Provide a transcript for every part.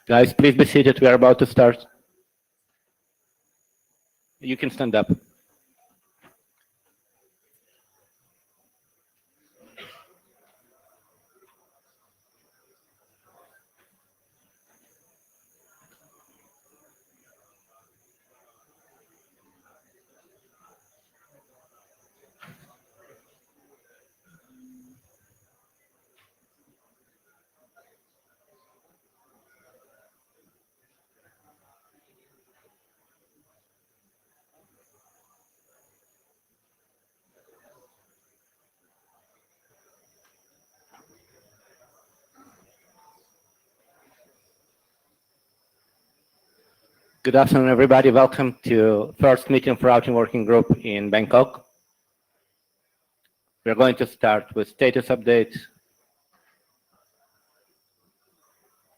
Guys, please be seated. We are about to start. You can stand up. Good afternoon, everybody. Welcome to first meeting for Routing Working Group in Bangkok. We're going to start with status update.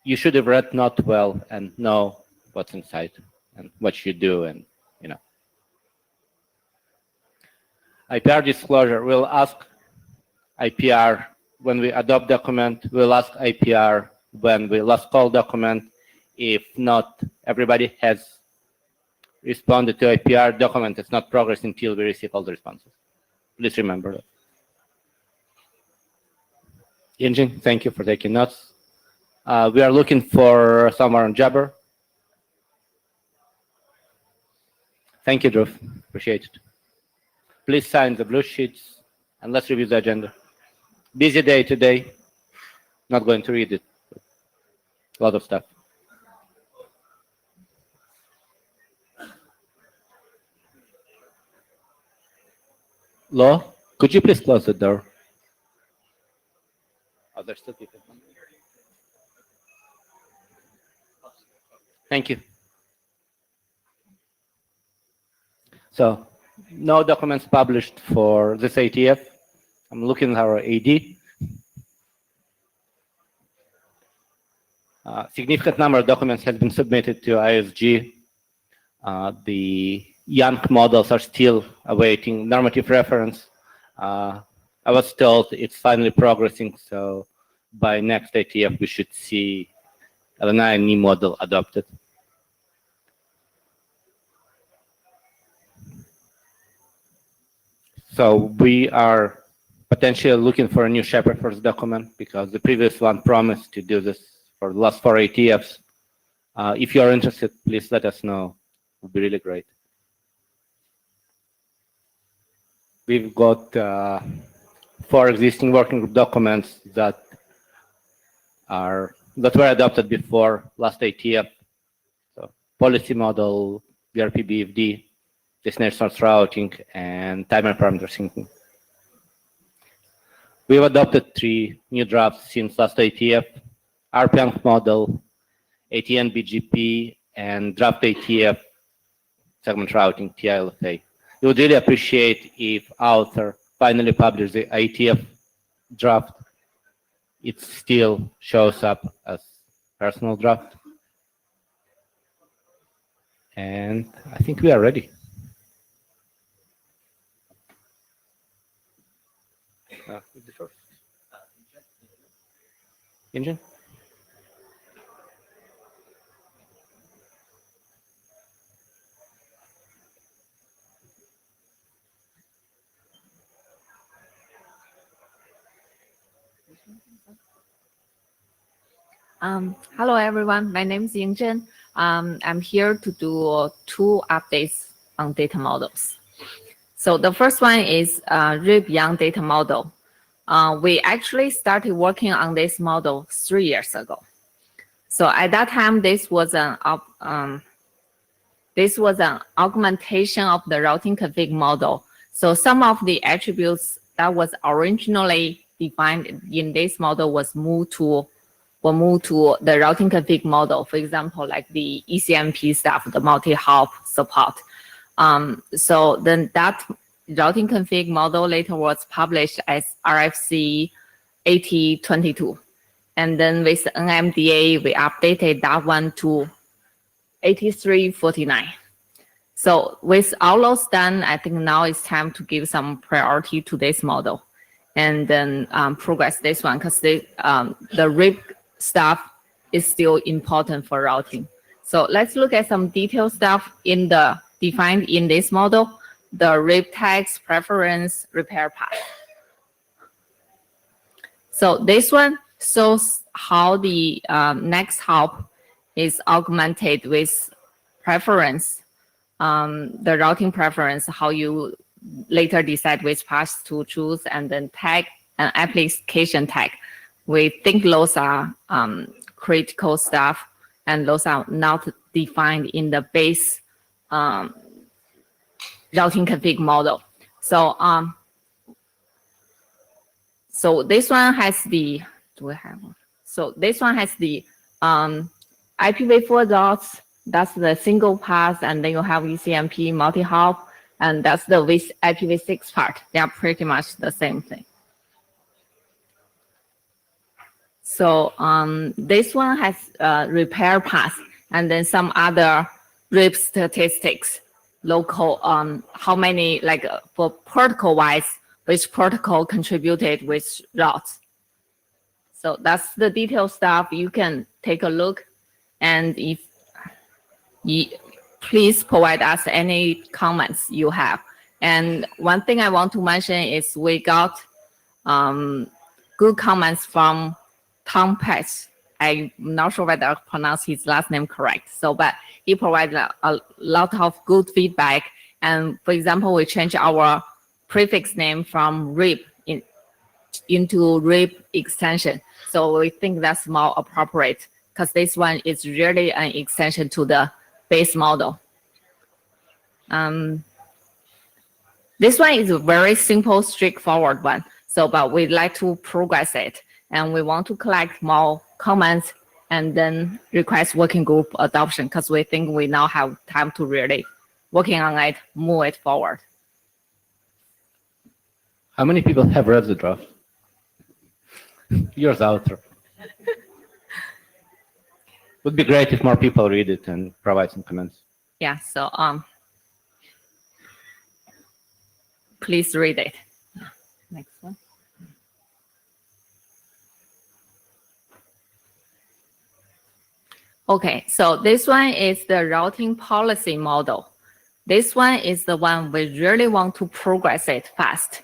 You should have read Not Well and know what's inside and what you do, and IPR disclosure. We'll ask IPR when we adopt document. We'll ask IPR when we last call document. If not, everybody has responded to IPR document. It's not progress until we receive all the responses. Please remember that. Yinjin, thank you for taking notes. We are looking for someone on Jabber. Thank you, Drew. Appreciate it. Please sign the blue sheets and let's review the agenda. Busy day today. Not going to read it. A lot of stuff. Law, could you please close the door? Oh, there's still people. Thank you. So, no documents published for this IETF. I'm looking at our AD. Significant number of documents have been submitted to ISG. The young models are still awaiting normative reference. I was told it's finally progressing, so by next IETF we should see LNI model adopted. So we are potentially looking for a new shepherd for this document because the previous one promised to do this for the last 4 IETFs. If you are interested, please let us know. It would be really great. We've got 4 existing working group documents that were adopted before last IETF. So policy model, BRP BFD, destination source routing, and timer parameter syncing. We've adopted 3 new drafts since last IETF: RPM model, ATN BGP, and draft IETF segment routing TILFA. We would really appreciate if author finally published the IETF draft. It still shows up as personal draft. And I think we are ready. The first. Engine? Hello, everyone. My name is Yingzhen. I'm here to do 2 updates on data models. So the first one is Rtgwg data model. We actually started working on this model 3 years ago. So at that time, this was an augmentation of the routing config model. So some of the attributes that was originally defined in this model was moved to the routing config model. For example, like the ECMP stuff, the multi-hop support. So then that routing config model later was published as RFC 8022. And then with NMDA, we updated that one to 8349. So with all those done, I think now it's time to give some priority to this model and then progress this one, because the RIP stuff is still important for routing. So let's look at some detailed stuff in the defined in this model, the RIP tags, preference, repair path. So this one shows how the next hop is augmented with preference, the routing preference, how you later decide which path to choose, and then tag and application tag. We think those are critical stuff, and those are not defined in the base routing config model. So so this one has the, do we have? So this one has the IPv4 dots. That's the single path, and then you have ECMP multi-hop, and that's the IPv6 part. They are pretty much the same thing. So this one has repair path, and then some other RIP statistics, local, how many, like for protocol wise, which protocol contributed which routes. So that's the detailed stuff. You can take a look, and if you please provide us any comments you have. And one thing I want to mention is we got good comments from Tom Patch. I'm not sure whether I pronounced his last name correct. So, but he provided a lot of good feedback. And for example, we changed our prefix name from RIP into RIP extension. So we think that's more appropriate because this one is really an extension to the base model. This one is a very simple, straightforward one. So, but we'd like to progress it, and we want to collect more comments and then request working group adoption because we think we now have time to really working on it, move it forward. How many people have read the draft? Yours out. Would be great if more people read it and provide some comments. Yeah, so please read it. Next one. Okay, so this one is the routing policy model. This one is the one we really want to progress it fast.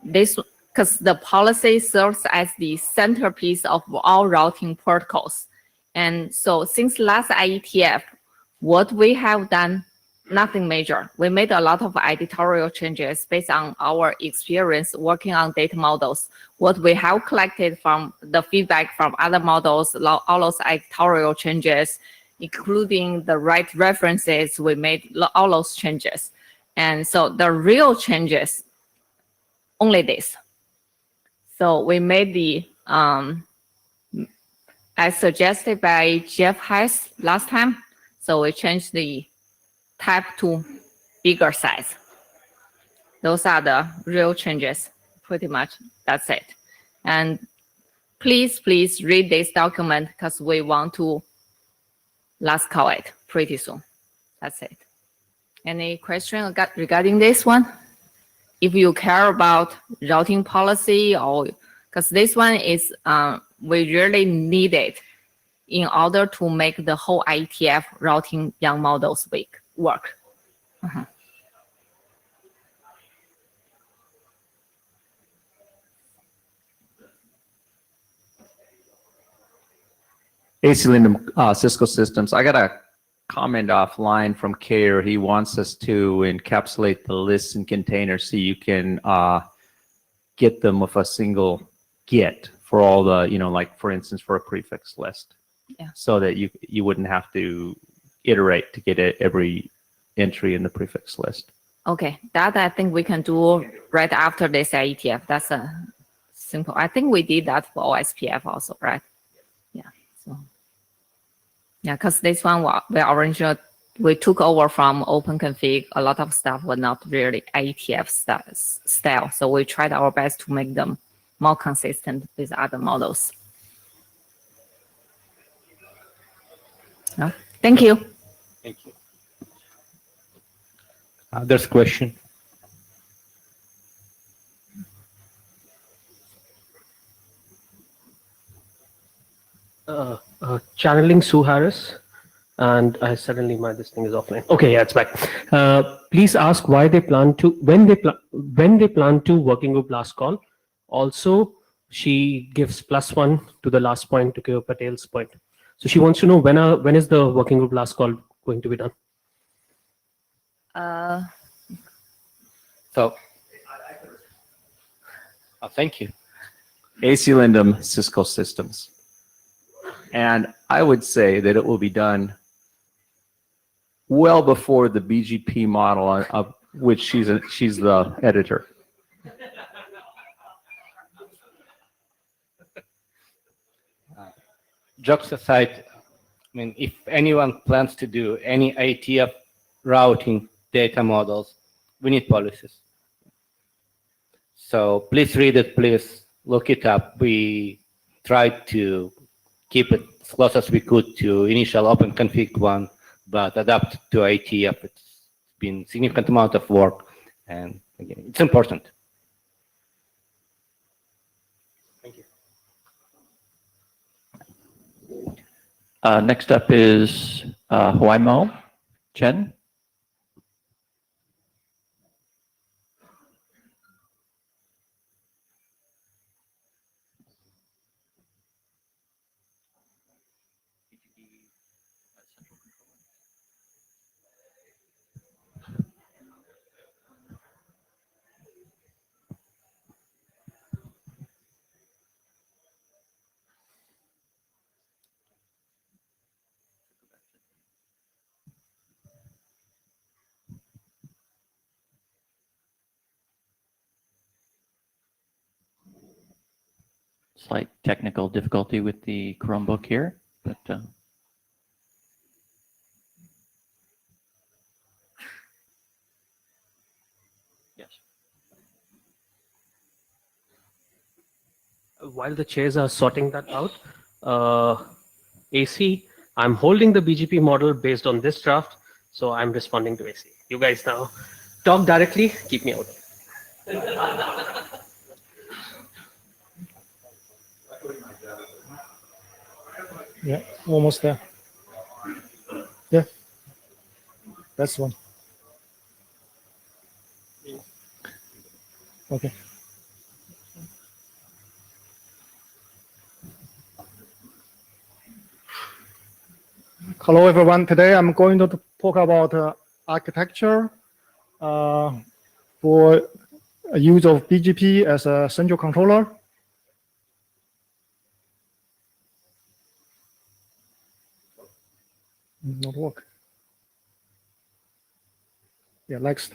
This, because the policy serves as the centerpiece of all routing protocols. And so since last IETF, what we have done, nothing major. We made a lot of editorial changes based on our experience working on data models. What we have collected from the feedback from other models, all those editorial changes, including the right references, we made all those changes. And so the real changes, only this. So we made the, as suggested by Jeff Hess last time, so we changed the type to bigger size. Those are the real changes, pretty much, that's it. And please read this document because we want to last call it pretty soon. That's it. Any question regarding this one? If you care about routing policy, or because this one is, we really need it in order to make the whole IETF routing young models work. AC Lindum, Cisco Systems. I got a comment offline from Care. He wants us to encapsulate the lists in containers so you can get them with a single Git for all the, like for instance, for a prefix list. Yeah. So that you wouldn't have to iterate to get every entry in the prefix list. Okay, that I think we can do right after this IETF. That's a simple. I think we did that for OSPF also, right? Yeah. So yeah, because this one we took over from OpenConfig. A lot of stuff was not really IETF style, so we tried our best to make them more consistent with other models. No? Thank you. Thank you. There's a question. Channeling Sue Harris, and suddenly this thing is offline. Okay, yeah, it's back. Please ask why they plan to when they plan to working group last call. Also, she gives +1 to the last point to Kyo Patel's point. So she wants to know when is the working group last call going to be done? So, thank you. AC Lindum, Cisco Systems. And I would say that it will be done well before the BGP model of which she's the editor. Jokes aside, I mean, if anyone plans to do any IETF routing data models, we need policies. So please read it, please look it up. We tried to keep it as close as we could to initial open config one, but adapt to IETF. It's been significant amount of work, and again, it's important. Thank you. Next up is Huaimo Chen. Slight technical difficulty with the Chromebook here, but yes. While the chairs are sorting that out, AC, I'm holding the BGP model based on this draft, so I'm responding to AC. You guys now talk directly, keep me out. Yeah, almost there. Yeah, that's one. Okay. Hello, everyone. Today I'm going to talk about architecture for use of BGP as a central controller. Not work. Yeah, next.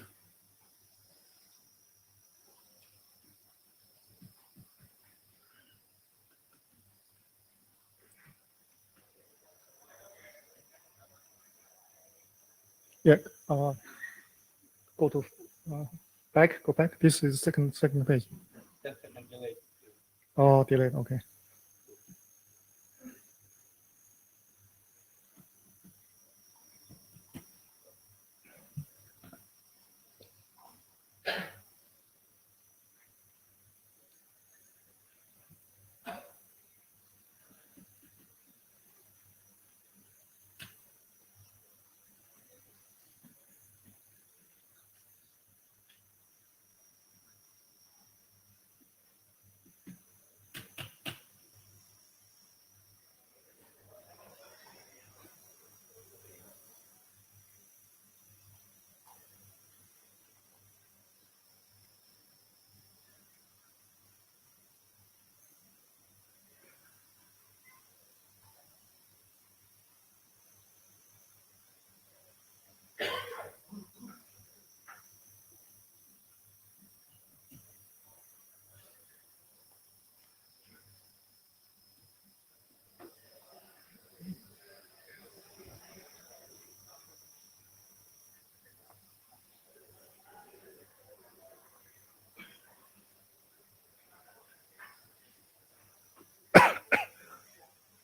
Yeah, go to back. Go back. This is second page. Oh, delayed. Okay.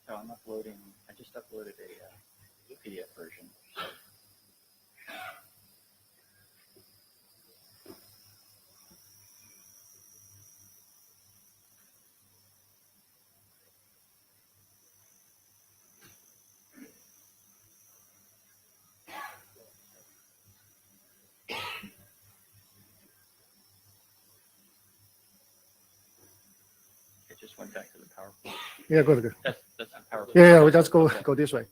So I'm uploading. I just uploaded a PDF version. just went back to the PowerPoint. Yeah, good. That's the PowerPoint. Yeah, we just go this way.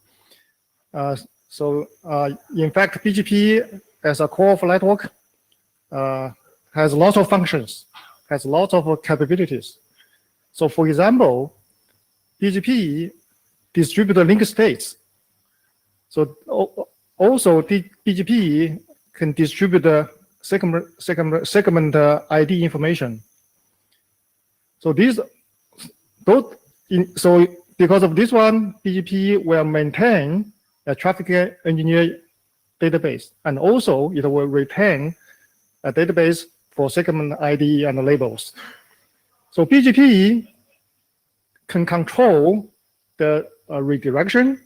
In fact, BGP as a core of network has lots of functions, has lots of capabilities. So for example, BGP distribute link states. So also BGP can distribute the segment ID information. So because of this one, BGP will maintain a traffic engineer database, and also it will retain a database for segment ID and labels. So BGP can control the redirection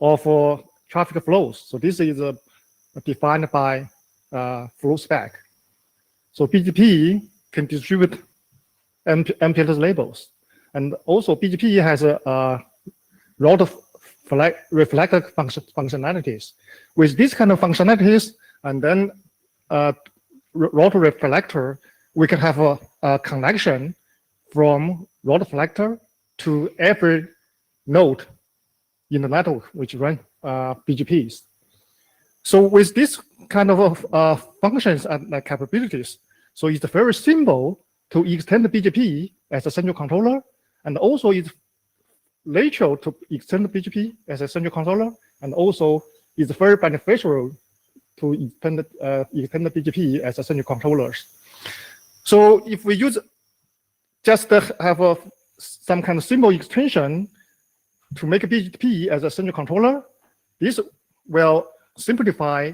of traffic flows. So this is defined by flow spec. So BGP can distribute MPLS labels, and also BGP has a lot of reflector functionalities. With this kind of functionalities, and then route reflector, we can have a connection from route reflector to every node in the network which run BGPs. So with this kind of functions and capabilities, so it's very simple to extend the BGP as a central controller, and also it's natural to extend the BGP as a central controller, and also it's very beneficial to extend the BGP as a central controllers. So if we use just have some kind of simple extension to make a BGP as a central controller, this will simplify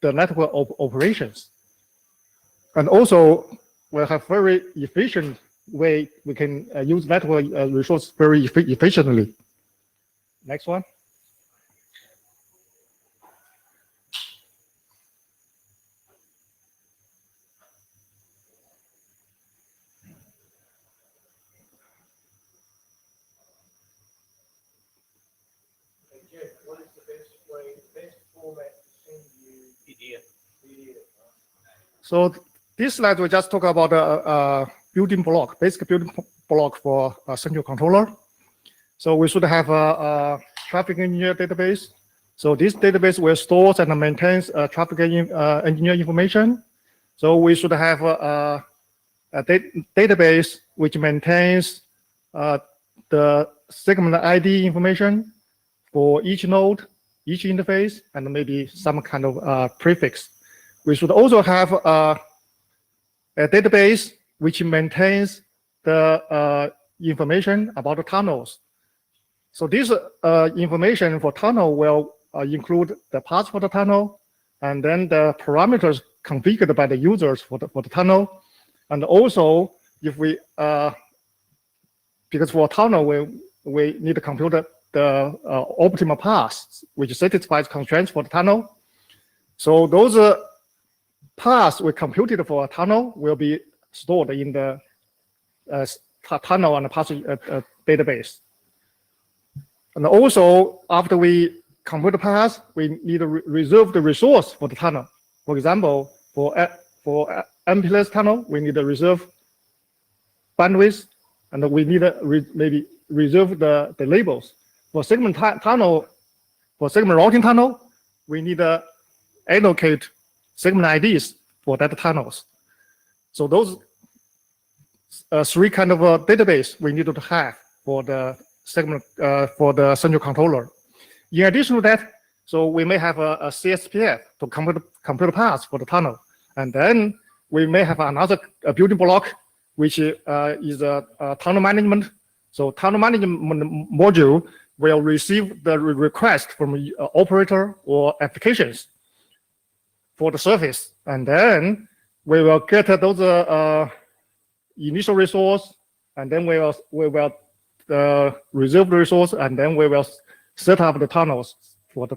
the network operations, and also will have very efficient way we can use network resource very efficiently. Next one. What is the best format to send you PDF? So this slide we just talk about building block, basic building block for a central controller. So we should have a traffic engineer database. So this database will store and maintains traffic engineer information. So we should have a database which maintains the segment ID information for each node, each interface, and maybe some kind of prefix. We should also have a database which maintains the information about the tunnels. So this information for tunnel will include the path for the tunnel, and then the parameters configured by the users for the tunnel. And also, if we because for tunnel we need to compute the optimal paths which satisfies constraints for the tunnel. So those paths we computed for a tunnel will be stored in the tunnel and path database. And also, after we compute the path, we need to reserve the resource for the tunnel. For example, for MPLS tunnel, we need to reserve bandwidth, and we need to maybe reserve the labels. For segment tunnel, for segment routing tunnel, we need to allocate segment IDs for that tunnels. So those three kind of database we need to have for the segment for the central controller. In addition to that, so we may have a CSPF to compute paths for the tunnel, and then we may have another building block which is a tunnel management. So tunnel management module will receive the request from operator or applications for the service, and then we will get those initial resource, and then we will reserve the resource, and then we will set up the tunnels for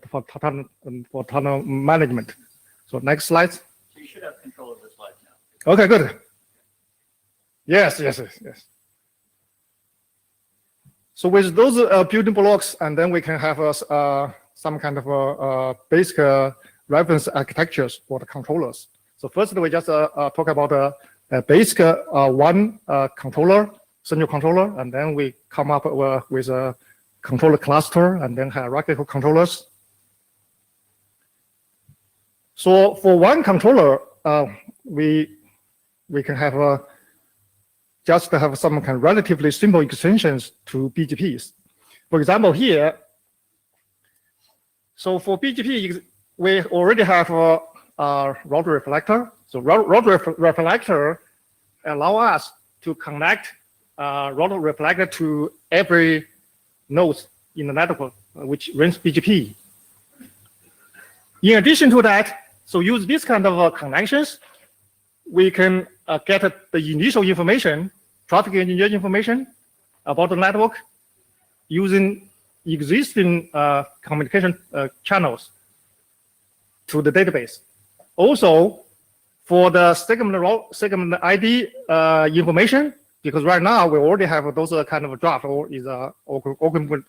tunnel management. So next slide. So you should have control of the slides now. Okay, good. Yes. So with those building blocks, and then we can have some kind of basic reference architectures for the controllers. So first, we just talk about a basic one controller. central controller, and then we come up with a controller cluster and then hierarchical controllers. So for one controller, we can have just have some kind of relatively simple extensions to BGPs. For example, here, so for BGP, we already have a router reflector. So router reflector allow us to connect router reflector to every node in the network, which runs BGP. In addition to that, so use this kind of connections, we can get the initial information, traffic engineer information about the network using existing communication channels to the database. Also, for the segment ID information, because right now we already have those kind of draft or is a open group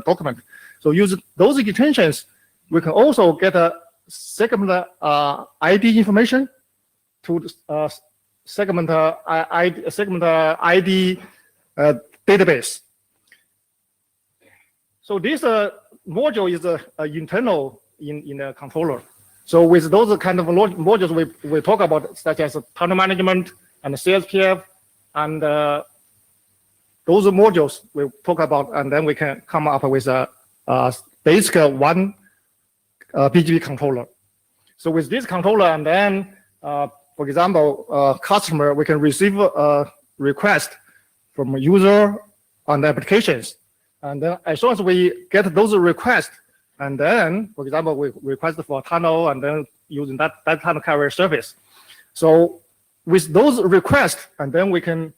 document. So use those extensions, we can also get a segment ID information to segment ID database. So this module is internal in a controller. So with those kind of modules we talk about, such as tunnel management and CSPF, and those modules we talk about, and then we can come up with a basic one BGP controller. So with this controller, and then, for example, customer, we can receive a request from a user on the applications. And then as soon as we get those requests, and then, for example, we request for a tunnel, and then using that tunnel carrier service. So with those requests, and then we can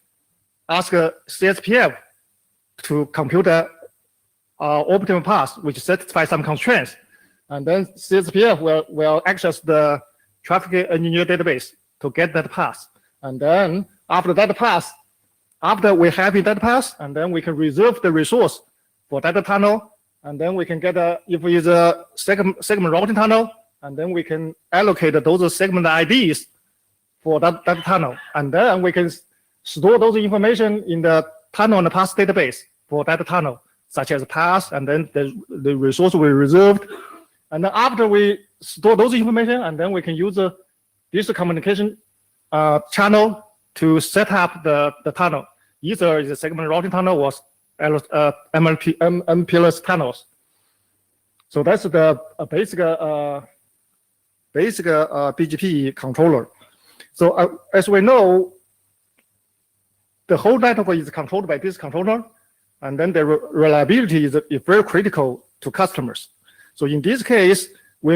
ask CSPF to compute an optimal path, which satisfies some constraints. And then CSPF will access the traffic engineer database to get that path. And then after that path, after we have that path, and then we can reserve the resource for that tunnel. And then we can get if it's a segment routing tunnel, and then we can allocate those segment IDs for that tunnel. And then we can store those information in the tunnel and the path database for that tunnel, such as path, and then the resource we reserved. And then after we store those information, and then we can use this communication channel to set up the tunnel. Either is a segment routing tunnel or MPLS tunnels. So that's the basic BGP controller. So as we know, the whole network is controlled by this controller, and then the reliability is very critical to customers. So in this case, we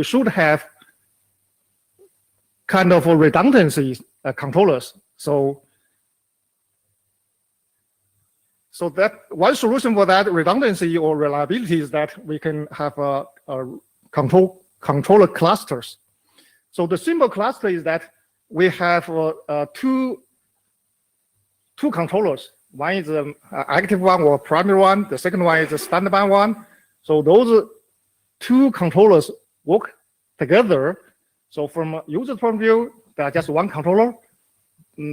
should have kind of redundancy controllers. So that one solution for that redundancy or reliability is that we can have a controller clusters. So the simple cluster is that we have two controllers. One is an active one or primary one. The second one is a standby one. So those two controllers work together. So from a user point of view, they are just one controller.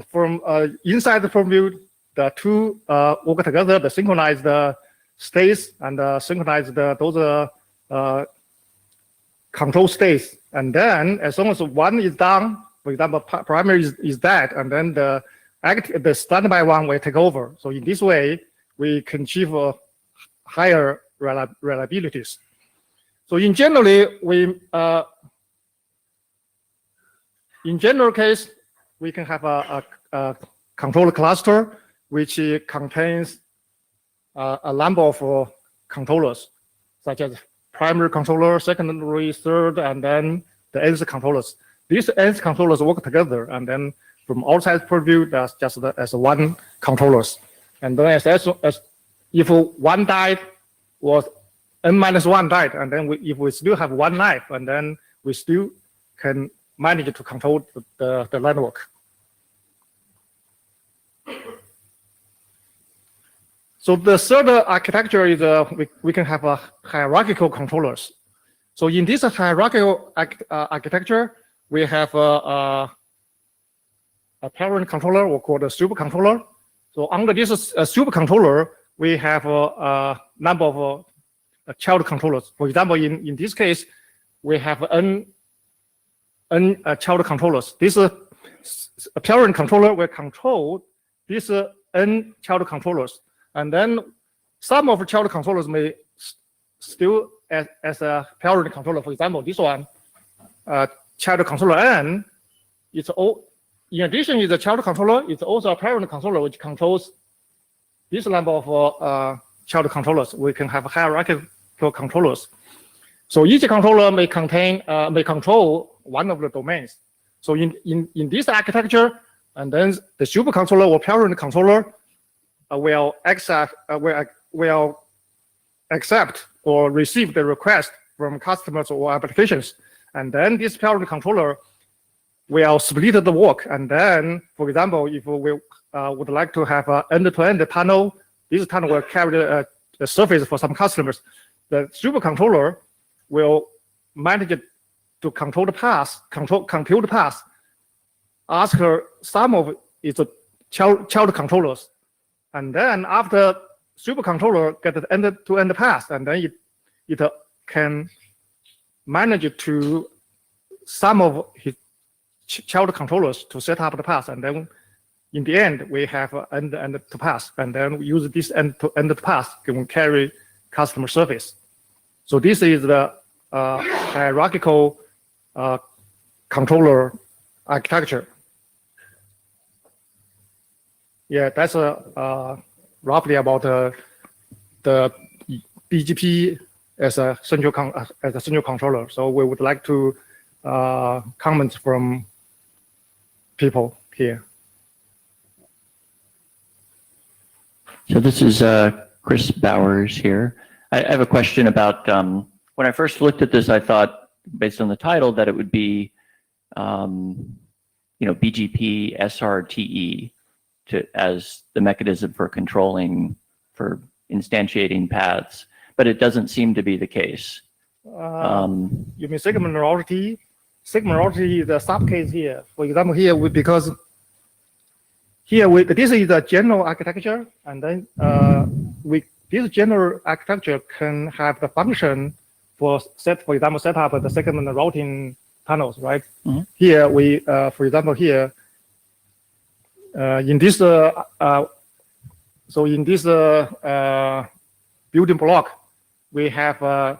From inside the point of view, the two work together, they synchronize the states and synchronize those control states. And then as soon as one is done, for example, primary is dead, and then the standby one will take over. So in this way, we can achieve higher reliabilities. So in general case, we can have a controller cluster which contains a number of controllers, such as primary controller, secondary, third, and then the nth controllers. These nth controllers work together, and then from outside point of view, that's just as one controllers. And then as if one died, or n-1 died, and then if we still have one life, and then we still can manage to control the network. So the third architecture is we can have a hierarchical controllers. So in this hierarchical architecture, we have a parent controller or called a supercontroller. So under this supercontroller, we have a number of child controllers. For example, in this case, we have n child controllers. This a parent controller will control these n child controllers, and then some of the child controllers may still as a parent controller. For example, this one, child controller n, it's all. In addition, is a child controller. It's also a parent controller which controls this number of child controllers. We can have hierarchical controllers. So each controller may control one of the domains. So in this architecture, and then the supercontroller or parent controller will accept or receive the request from customers or applications, and then this parent controller will split the work. And then, for example, if we would like to have an end-to-end tunnel, this tunnel will carry the surface for some customers. The supercontroller will manage to control the path, compute the path, ask some of its child controllers. And then after supercontroller get the end-to-end path, and then it can manage to some of his child controllers to set up the path. And then in the end, we have end-to-end to path. And then we use this end-to-end path to carry customer service. So this is the hierarchical controller architecture. Yeah, that's roughly about the BGP as a central controller. So we would like to comment from people here. So this is Chris Bowers here. I have a question about when I first looked at this, I thought, based on the title, that it would be, BGP SRTE as the mechanism for controlling, for instantiating paths, but it doesn't seem to be the case. You mean segment routing? Segment routing is the subcase here. For example, here because here this is the general architecture, and then this general architecture can have the function for example, set up the segment routing tunnels, right? Mm-hmm. Here for example, here in this building block, we have a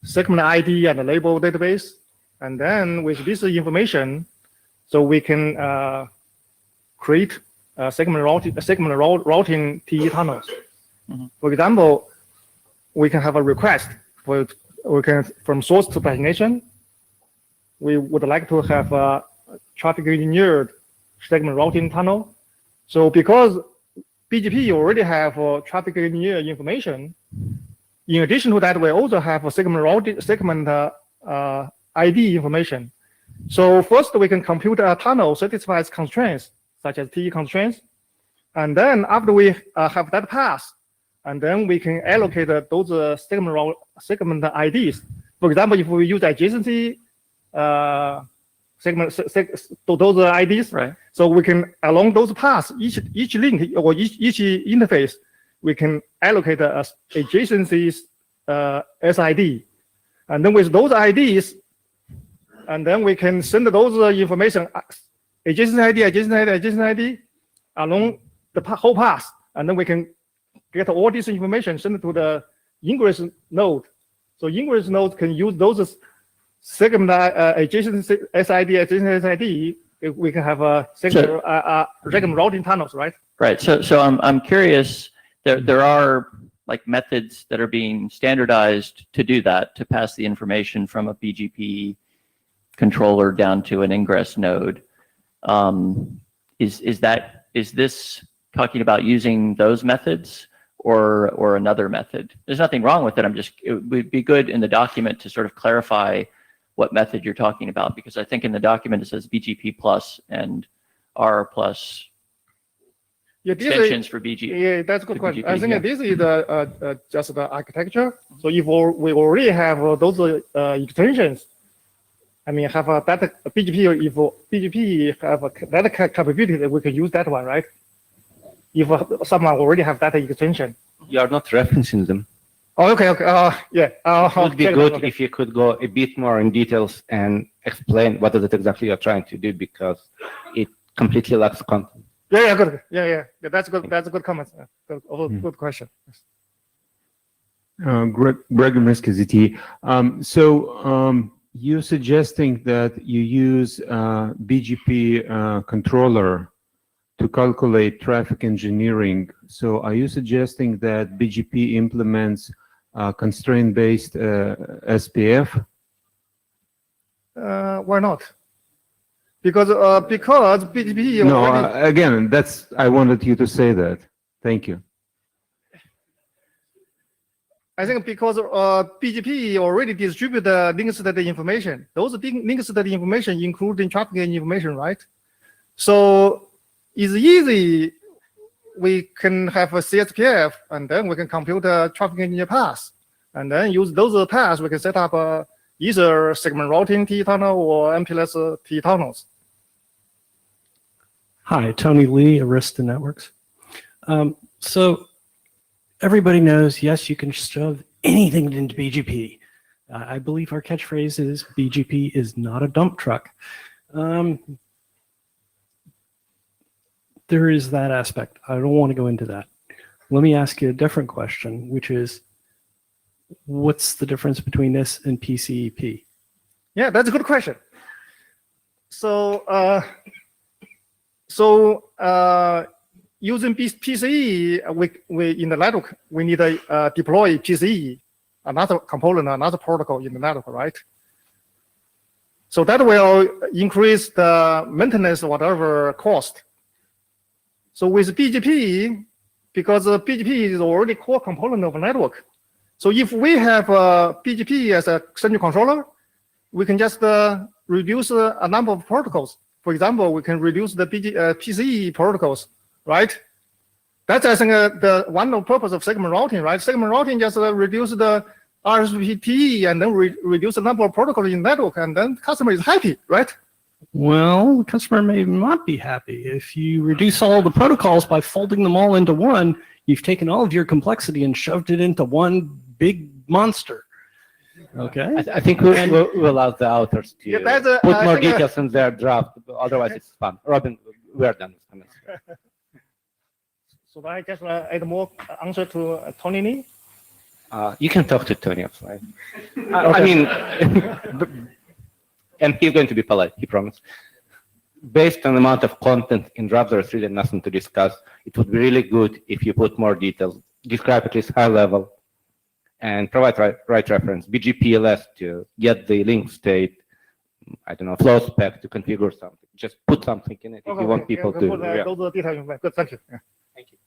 segment ID and a label database, and then with this information, so we can create segment routing TE tunnels. Mm-hmm. For example, we can have a request from source to destination. We would like to have a traffic engineered segment routing tunnel. So because BGP already have traffic engineer information, in addition to that, we also have a segment ID information. So first we can compute a tunnel satisfies constraints such as TE constraints, and then after we have that path, and then we can allocate those segment IDs. For example, if we use adjacency those IDs, right? So we can along those paths, each link or each interface, we can allocate a adjacencies SID, and then with those IDs, and then we can send those information adjacent ID along the whole path, and then we can get all this information sent to the ingress node. So ingress node can use those segment adjacent SID. We can have a segment routing tunnels, right? Right. So I'm curious. There are like methods that are being standardized to do that, to pass the information from a BGP controller down to an ingress node. Is this talking about using those methods or another method? There's nothing wrong with it. It would be good in the document to sort of clarify what method you're talking about, because I think in the document it says BGP plus and R plus extensions for BGP. Yeah, that's a good question. BGP, I think this is just the architecture. So if we already have those extensions, I mean, have a data BGP. If BGP have a data capability, we can use that one, right? If someone already have data extension. You are not referencing them. Oh, okay. Yeah. It would be good if you could go a bit more in details and explain what is it exactly you're trying to do, because it completely lacks content. Yeah, good. Yeah. That's good. That's a good comment. Good question. Greg Miskaziti. You're suggesting that you use BGP controller to calculate traffic engineering. So are you suggesting that BGP implements constraint-based SPF? Why not? Because BGP. No, already, again, I wanted you to say that. Thank you. I think because BGP already distribute the link state information. Those link state information including traffic information, right? So it's easy. We can have a CSPF, and then we can compute the traffic engineer path, and then use those paths. We can set up either segment routing T tunnel or MPLS T tunnels. Hi, Tony Lee, Arista Networks. So everybody knows, yes, you can shove anything into BGP. I believe our catchphrase is BGP is not a dump truck. There is that aspect. I don't want to go into that. Let me ask you a different question, which is, what's the difference between this and PCEP? Yeah, that's a good question. So, using PCE, we in the network, we need to deploy PCE, another component, another protocol in the network, right? So that will increase the maintenance, whatever cost. So with BGP, because BGP is already core component of a network. So if we have BGP as a central controller, we can just reduce a number of protocols. For example, we can reduce the PCE protocols, right? That's, I think, the one of purpose of segment routing, right? Segment routing just reduce the RSVP and then reduce the number of protocols in the network, and then customer is happy, right? Well, the customer may not be happy. If you reduce all the protocols by folding them all into one, you've taken all of your complexity and shoved it into one big monster. Okay. I think we'll allow the authors to Yeah, put more details in their draft. Otherwise, it's fun. Robin, we are done with comments. So I just add more answer to Tony Lee. You can talk to Tony offline. I mean, and he's going to be polite, he promised. Based on the amount of content in draft, there's really nothing to discuss. It would be really good if you put more details, describe at least high level, and provide right reference, BGPLS to get the link state, I don't know, flow spec to configure something. Just put something in it if you want people to. Those are details. Good, thank you. Yeah. Thank you.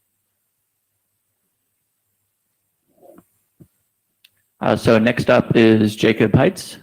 So next up is Jacob Heitz.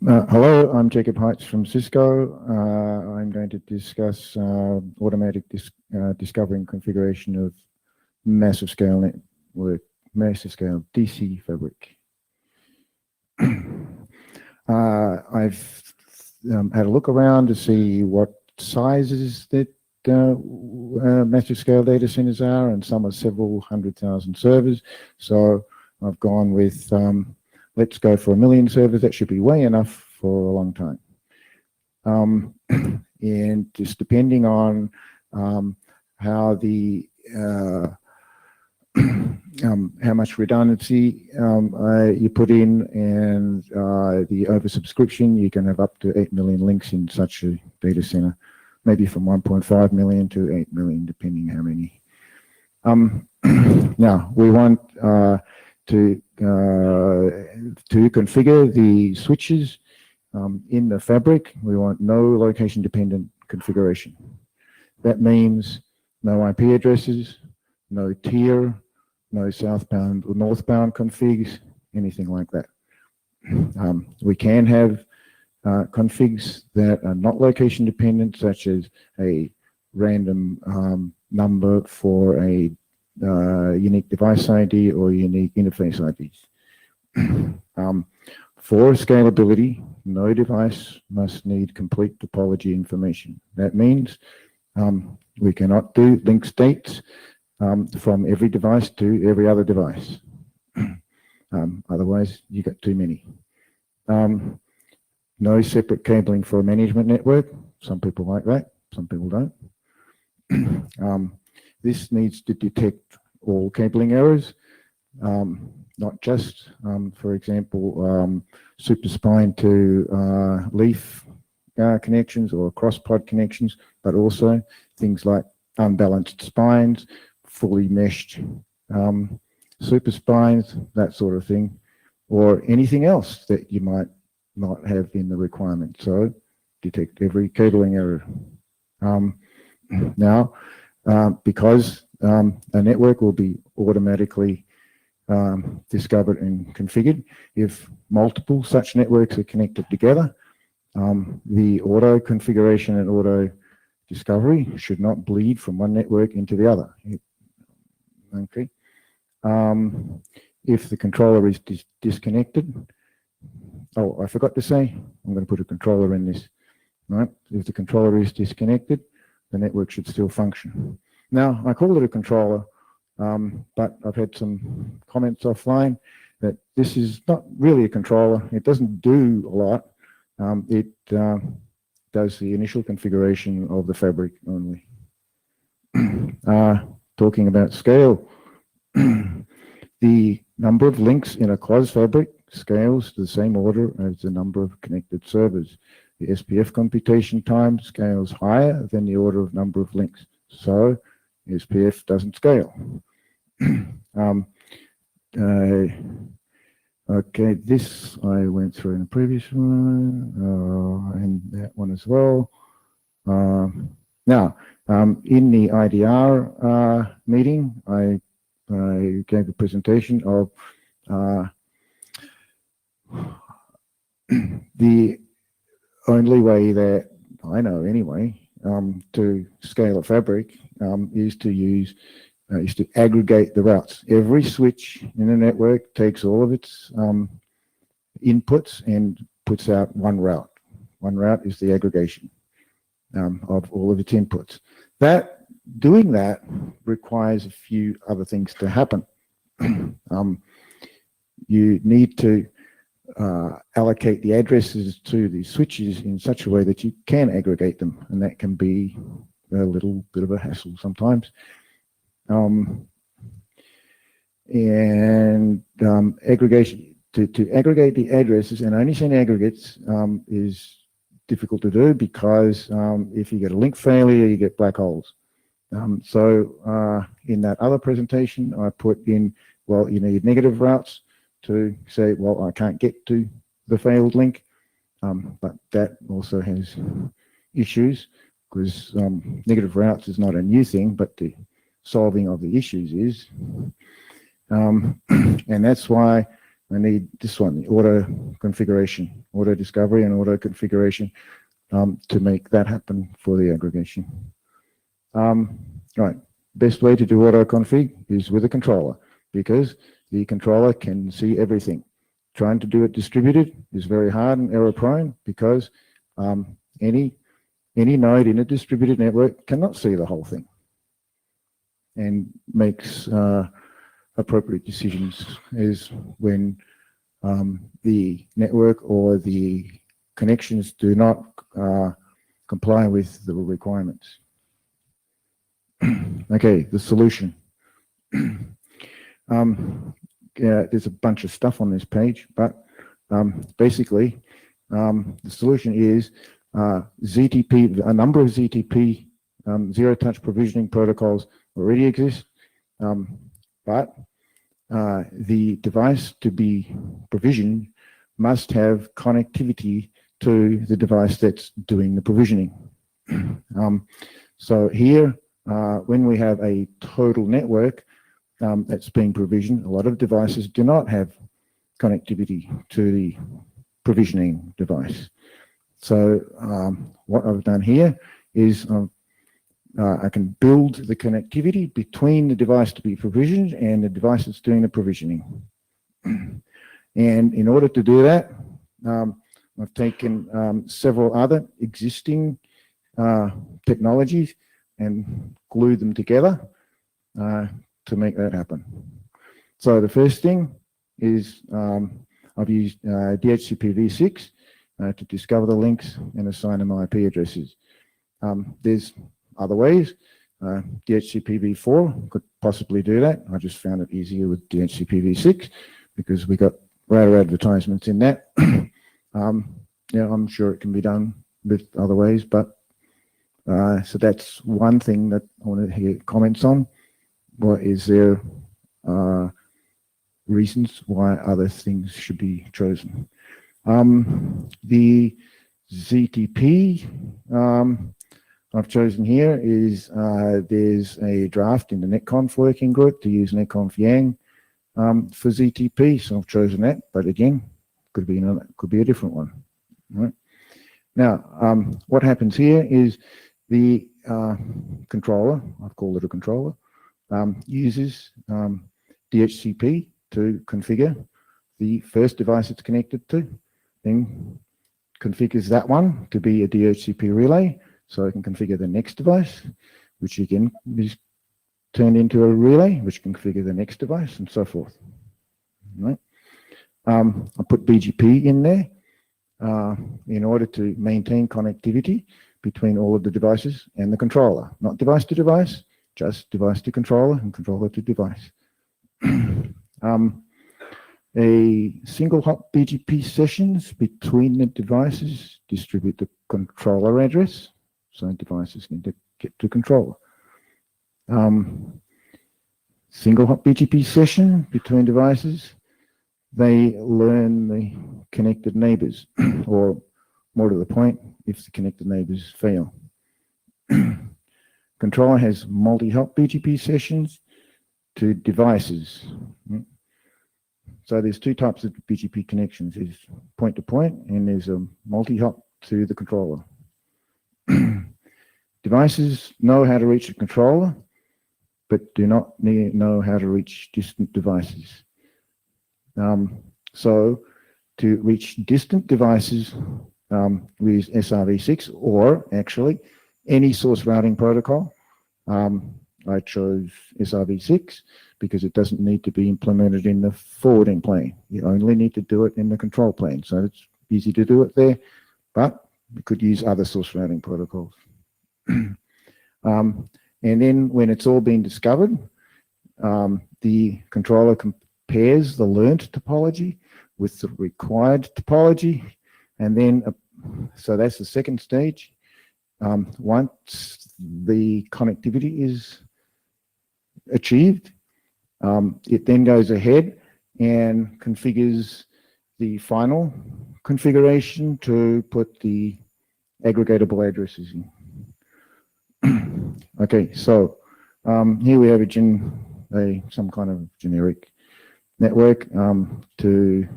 Hello, I'm Jacob Heitz from Cisco. I'm going to discuss automatic discovery and configuration of massive scale network, massive scale DC fabric. I've had a look around to see what sizes that massive scale data centers are, and some are several 100,000 servers. So I've gone with let's go for 1 million servers. That should be way enough for a long time. And just depending on how the how much redundancy you put in, and the oversubscription, you can have up to 8 million links in such a data center, maybe from 1.5 million to 8 million, depending how many. Now, we want to configure the switches in the fabric. We want no location-dependent configuration. That means no IP addresses, no tier, no southbound or northbound configs, anything like that. We can have configs that are not location-dependent, such as a random number for a unique device ID or unique interface IDs. For scalability, no device must need complete topology information. That means we cannot do link states from every device to every other device. Otherwise, you got too many. No separate cabling for a management network. Some people like that, some people don't. This needs to detect all cabling errors, not just, for example, super spine to leaf connections or cross-pod connections, but also things like unbalanced spines, fully meshed super spines, that sort of thing, or anything else that you might not have in the requirement. So detect every cabling error. Now, because a network will be automatically discovered and configured, if multiple such networks are connected together, the auto configuration and auto discovery should not bleed from one network into the other. Okay. If the controller is disconnected, oh, I forgot to say, I'm going to put a controller in this. Right? If the controller is disconnected, the network should still function. Now, I call it a controller, but I've had some comments offline that this is not really a controller. It doesn't do a lot. It does the initial configuration of the fabric only. Talking about scale, the number of links in a quasi fabric scales to the same order as the number of connected servers. The SPF computation time scales higher than the order of number of links. So SPF doesn't scale. Okay, this I went through in the previous one, and that one as well. Now, in the IDR meeting, I gave a presentation of the only way that I know anyway to scale a fabric is to aggregate the routes. Every switch in a network takes all of its inputs and puts out one route. One route is the aggregation of all of its inputs. Doing that requires a few other things to happen. You need to allocate the addresses to the switches in such a way that you can aggregate them, and that can be a little bit of a hassle sometimes. Aggregation to aggregate the addresses and only send aggregates is difficult to do because if you get a link failure, you get black holes. So in that other presentation, I put in, well, you need negative routes to say, well, I can't get to the failed link, but that also has issues because negative routes is not a new thing, but the solving of the issues is. And that's why I need this one, the auto configuration, auto discovery and auto configuration to make that happen for the aggregation. Right, best way to do auto config is with a controller because the controller can see everything. Trying to do it distributed is very hard and error prone because any node in a distributed network cannot see the whole thing and makes appropriate decisions as when the network or the connections do not comply with the requirements. Okay, the solution. There's a bunch of stuff on this page, but basically the solution is ZTP, a number of ZTP zero-touch provisioning protocols already exist. but the device to be provisioned must have connectivity to the device that's doing the provisioning. So here, when we have a total network that's being provisioned, a lot of devices do not have connectivity to the provisioning device. So what I've done here is I can build the connectivity between the device to be provisioned and the device that's doing the provisioning. And in order to do that, I've taken several other existing technologies and glued them together to make that happen. So the first thing is I've used DHCP-v6 to discover the links and assign them IP addresses. There's other ways. DHCP-v4 could possibly do that. I just found it easier with DHCP-v6 because we got router advertisements in that. Yeah, I'm sure it can be done with other ways, but so that's one thing that I want to hear comments on. What is there reasons why other things should be chosen? The ZTP I've chosen here is there's a draft in the NetConf working group to use NetConf Yang for ZTP, so I've chosen that. But again, could be a different one. Right? Now, what happens here is the controller, I've called it a controller, uses DHCP to configure the first device it's connected to, then configures that one to be a DHCP relay, so I can configure the next device, which again is turned into a relay, which can configure the next device, and so forth. Right? I put BGP in there in order to maintain connectivity between all of the devices and the controller, not device to device, just device to controller and controller to device. A single hop BGP sessions between the devices distribute the controller address, so devices need to get to controller. Single hop BGP session between devices, they learn the connected neighbors, or more to the point, if the connected neighbors fail. Controller has multi-hop BGP sessions to devices. So there's two types of BGP connections. There's point-to-point, and there's a multi-hop to the controller. Devices know how to reach the controller, but do not know how to reach distant devices. So to reach distant devices, we use SRv6, or actually any source routing protocol. I chose SRv6 because it doesn't need to be implemented in the forwarding plane. You only need to do it in the control plane. So it's easy to do it there, but we could use other source routing protocols. And then when it's all been discovered, the controller compares the learned topology with the required topology. And then, so that's the second stage. Once the connectivity is achieved, it then goes ahead and configures the final configuration to put the aggregatable addresses in. Okay, so here we have some kind of generic network to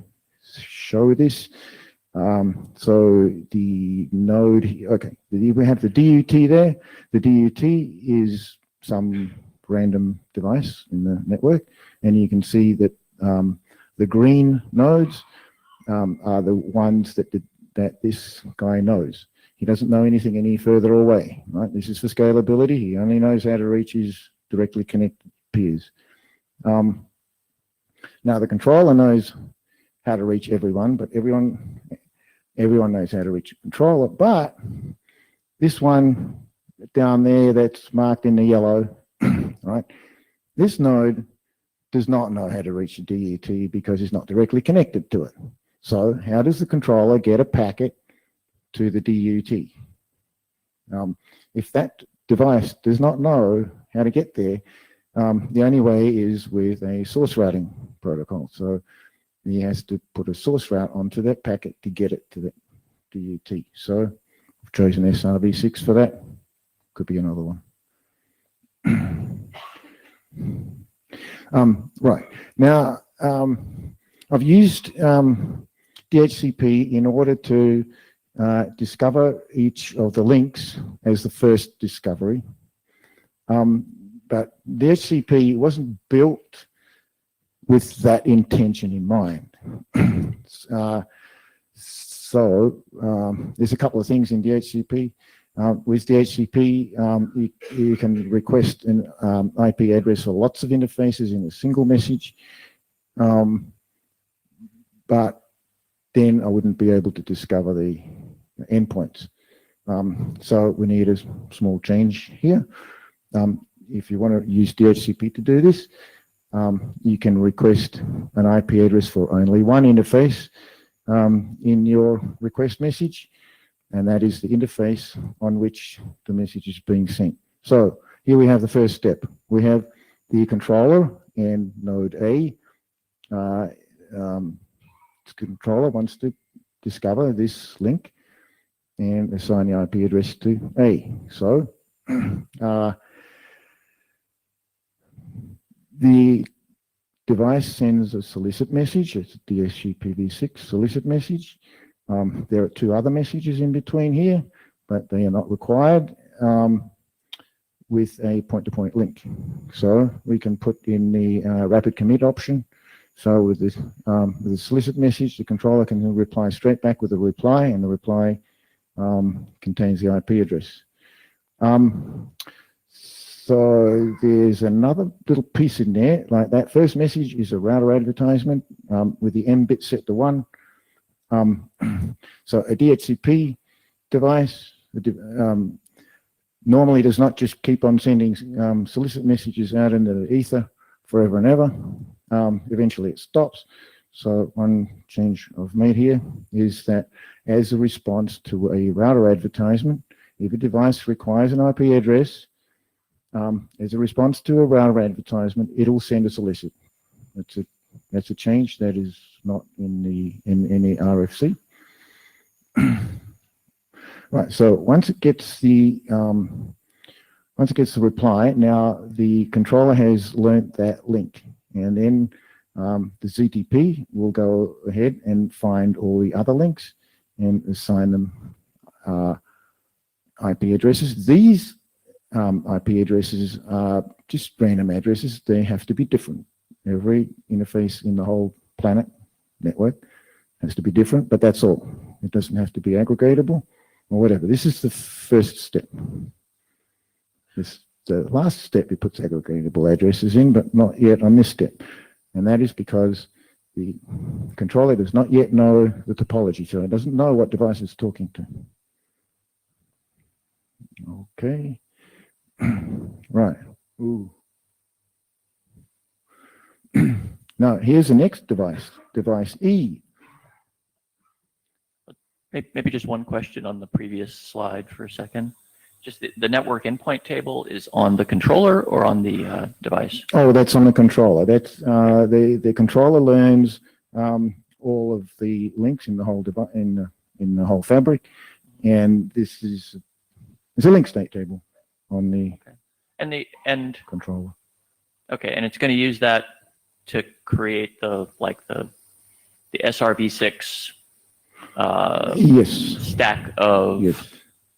show this. So the node, okay, we have the DUT there. The DUT is some random device in the network, and you can see that the green nodes are the ones that this guy knows. He doesn't know anything any further away, right? This is for scalability. He only knows how to reach his directly connected peers. Now the controller knows how to reach everyone, but everyone knows how to reach a controller. But this one down there that's marked in the yellow, right? This node does not know how to reach a DUT because it's not directly connected to it. So how does the controller get a packet to the DUT? If that device does not know how to get there, The only way is with a source routing protocol. So he has to put a source route onto that packet to get it to the DUT. So I've chosen SRv6 for that. Could be another one. Right. Now, I've used DHCP in order to discover each of the links as the first discovery. But DHCP wasn't built with that intention in mind. So there's a couple of things in DHCP. With DHCP, you can request an IP address for lots of interfaces in a single message, but then I wouldn't be able to discover the endpoints. So we need a small change here. If you want to use DHCP to do this, you can request an IP address for only one interface in your request message, and that is the interface on which the message is being sent. So here we have the first step. We have the controller and node A. The controller wants to discover this link and assign the IP address to A. So the device sends a solicit message. It's a DHCPv6 solicit message. There are two other messages in between here, but they are not required with a point-to-point link. So we can put in the rapid commit option. So with this with the solicit message, the controller can reply straight back with a reply, and the reply contains the IP address. So there's another little piece in there, like that first message is a router advertisement with the M bit set to 1. So a DHCP device normally does not just keep on sending solicit messages out into the ether forever and ever. Eventually it stops. So one change I've made here is that as a response to a router advertisement, if a device requires an IP address, as a response to a router advertisement, it'll send a solicit. That's a change that is not in any RFC. Right. So once it gets the reply, now the controller has learnt that link, and then the ZTP will go ahead and find all the other links and assign them IP addresses. These IP addresses are just random addresses. They have to be different. Every interface in the whole planet network has to be different, but that's all. It doesn't have to be aggregatable or whatever. This is the first step. The last step, it puts aggregatable addresses in, but not yet on this step. And that is because the controller does not yet know the topology, so it doesn't know what device it's talking to. Okay. Right. Ooh. Now, here's the next device, device E. Maybe just one question on the previous slide for a second. Just the network endpoint table is on the controller or on the device? Oh, that's on the controller. That's the controller learns all of the links in the whole in the whole fabric, and this is it's a link state table on the controller. Okay, and it's going to use that to create the SRv6 yes. stack of yes.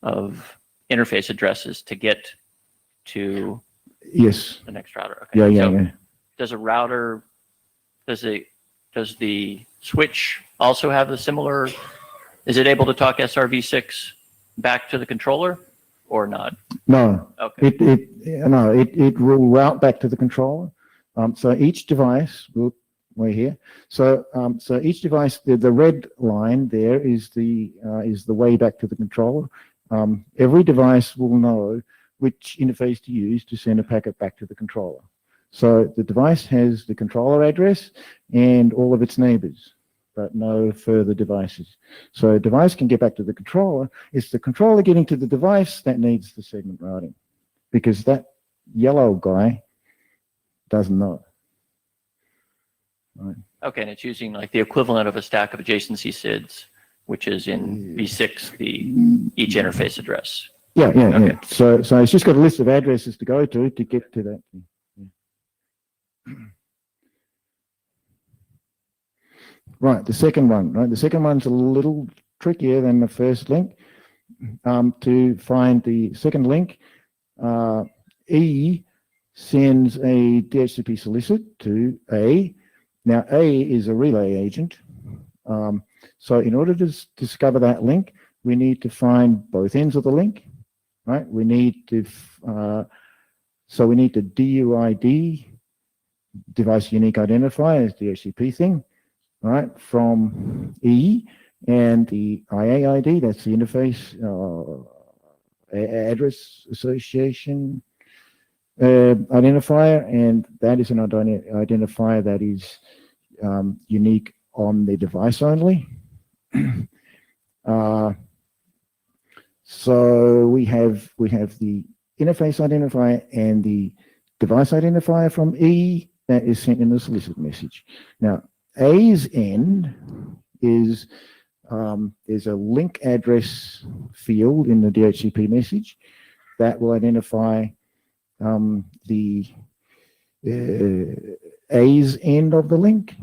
of interface addresses to get to yes. the next router. Okay. Yeah. Does a router, does the switch also have a similar, is it able to talk SRv6 back to the controller or not? No. Okay. It will route back to the controller. So each device will, we're here. So each device, the red line there is the way back to the controller. Every device will know which interface to use to send a packet back to the controller. So the device has the controller address and all of its neighbors, but no further devices. So a device can get back to the controller. It's the controller getting to the device that needs the segment routing, because that yellow guy doesn't know. Right. Okay, and it's using like the equivalent of a stack of adjacency SIDs, which is in V6, each interface address. Yeah. Okay. So it's just got a list of addresses to go to get to that. Yeah. Right, the second one. Right, the second one's a little trickier than the first link. To find the second link, E sends a DHCP solicit to A. Now, A is a relay agent. So in order to discover that link, we need to find both ends of the link, right? We need to, so we need the DUID, device unique identifier, is DHCP thing, right, from E, and the IAID, that's the interface address association identifier, and that is an identifier that is unique on the device only. So we have the interface identifier and the device identifier from E that is sent in the solicit message. Now, A's end is there's a link address field in the DHCP message that will identify the A's end of the link,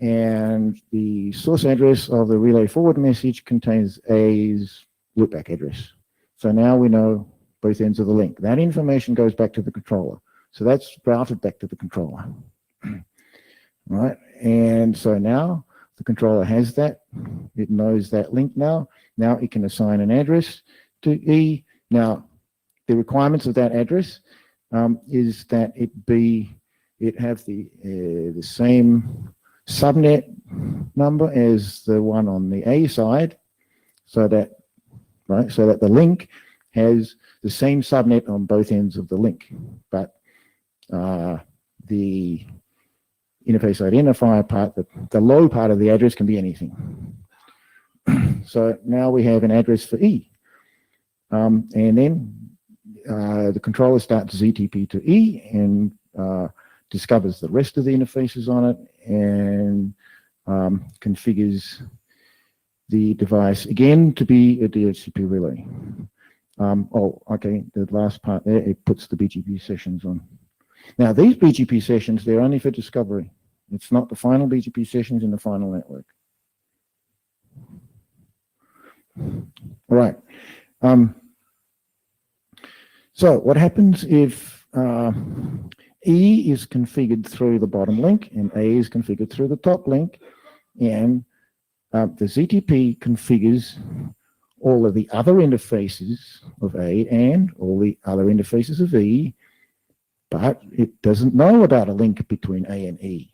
and the source address of the relay forward message contains A's loopback address. So now we know both ends of the link. That information goes back to the controller. So that's routed back to the controller. Right, and so now the controller has that. It knows that link now. Now it can assign an address to E. Now, the requirements of that address is that it have the same subnet number as the one on the A side, so that the link has the same subnet on both ends of the link, but the interface identifier part, the low part of the address can be anything. So now we have an address for E, and then the controller starts ZTP to E and discovers the rest of the interfaces on it and configures the device again to be a DHCP relay. Okay, the last part there, it puts the BGP sessions on. Now, these BGP sessions, they're only for discovery. It's not the final BGP sessions in the final network. All right. So what happens if E is configured through the bottom link and A is configured through the top link, and the ZTP configures all of the other interfaces of A and all the other interfaces of E, but it doesn't know about a link between A and E,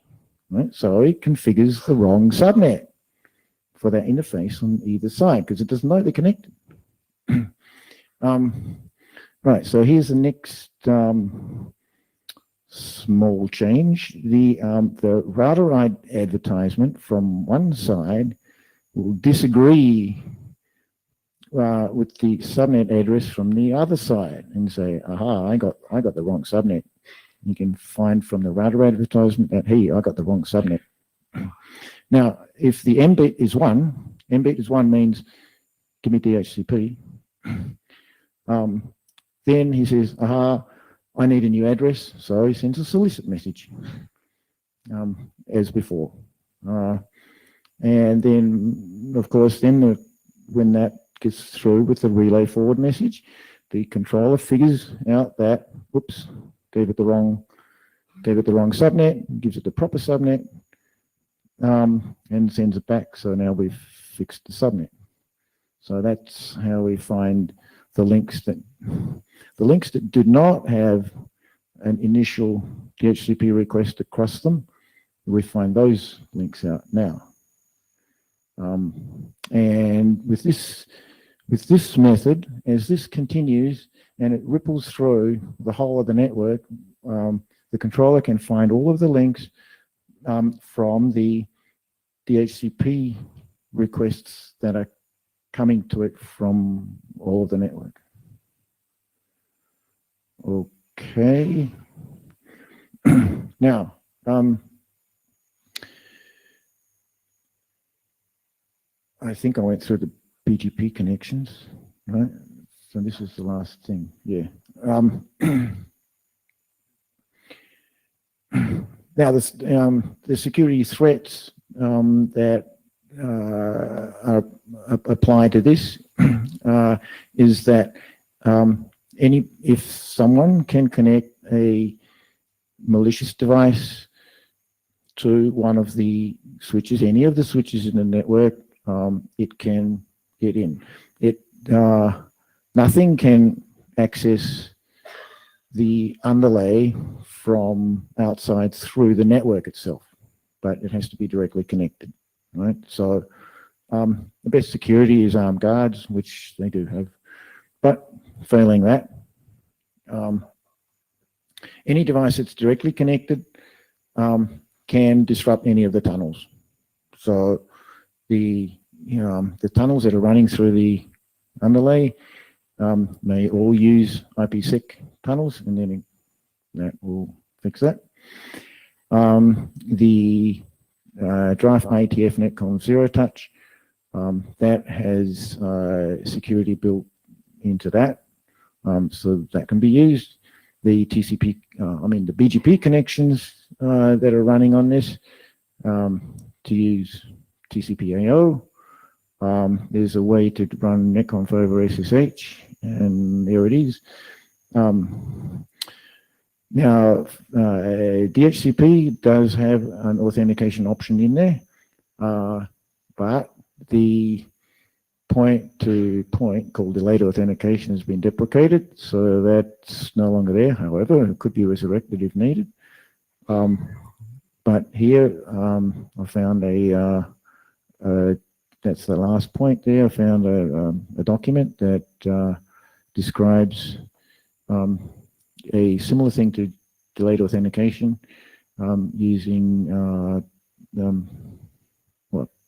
right? So it configures the wrong subnet for that interface on either side because it doesn't know they're connected. Right, so here's the next small change. The router advertisement from one side will disagree with the subnet address from the other side and say, aha, I got the wrong subnet. You can find from the router advertisement that, hey, I got the wrong subnet. Now, if the M bit is 1, M bit is 1 means give me DHCP. Then he says, aha, I need a new address. So he sends a solicit message as before. And then, of course, then when that gets through with the relay forward message, the controller figures out that, whoops, gave it the wrong subnet, gives it the proper subnet, and sends it back. So now we've fixed the subnet. So that's how we find the links that did not have an initial DHCP request across them. We find those links out now. And with this method, as this continues and it ripples through the whole of the network, the controller can find all of the links from the DHCP requests that are coming to it from all of the network. Okay. Now, I think I went through the BGP connections, right? So this is the last thing, yeah. Now, the security threats that are applied to this is that if someone can connect a malicious device to one of the switches, any of the switches in the network, it can get in. Nothing can access the underlay from outside through the network itself, but it has to be directly connected, right? So the best security is armed guards, which they do have, but failing that, any device that's directly connected can disrupt any of the tunnels. So the tunnels that are running through the underlay may all use IPsec tunnels, and then that will fix that. The Draft IETF Netcom Zero Touch, that has security built into that, so that can be used. The TCP, the BGP connections that are running on this to use TCP/AO. There's a way to run netconf over SSH, and there it is. Now, DHCP does have an authentication option in there, but the point-to-point called delayed authentication has been deprecated, so that's no longer there. However, it could be resurrected if needed. But here, I found that's the last point there. I found a document that describes a similar thing to delayed authentication using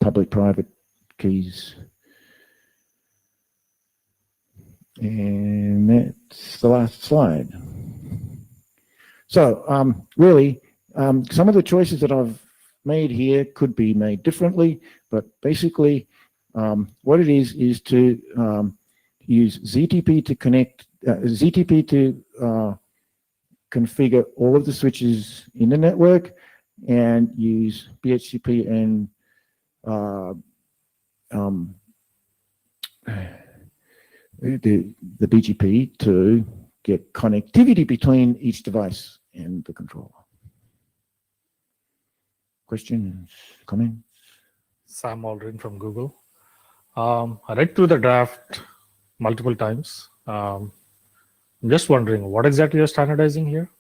public-private keys. And that's the last slide. So really, some of the choices that I've made here could be made differently, but basically what it is to use ZTP to connect, ZTP to configure all of the switches in the network, and use BHCP and the BGP to get connectivity between each device and the controller. Questions, comments? Sam Aldrin from Google. I read through the draft multiple times. I'm just wondering, what exactly you're standardizing here?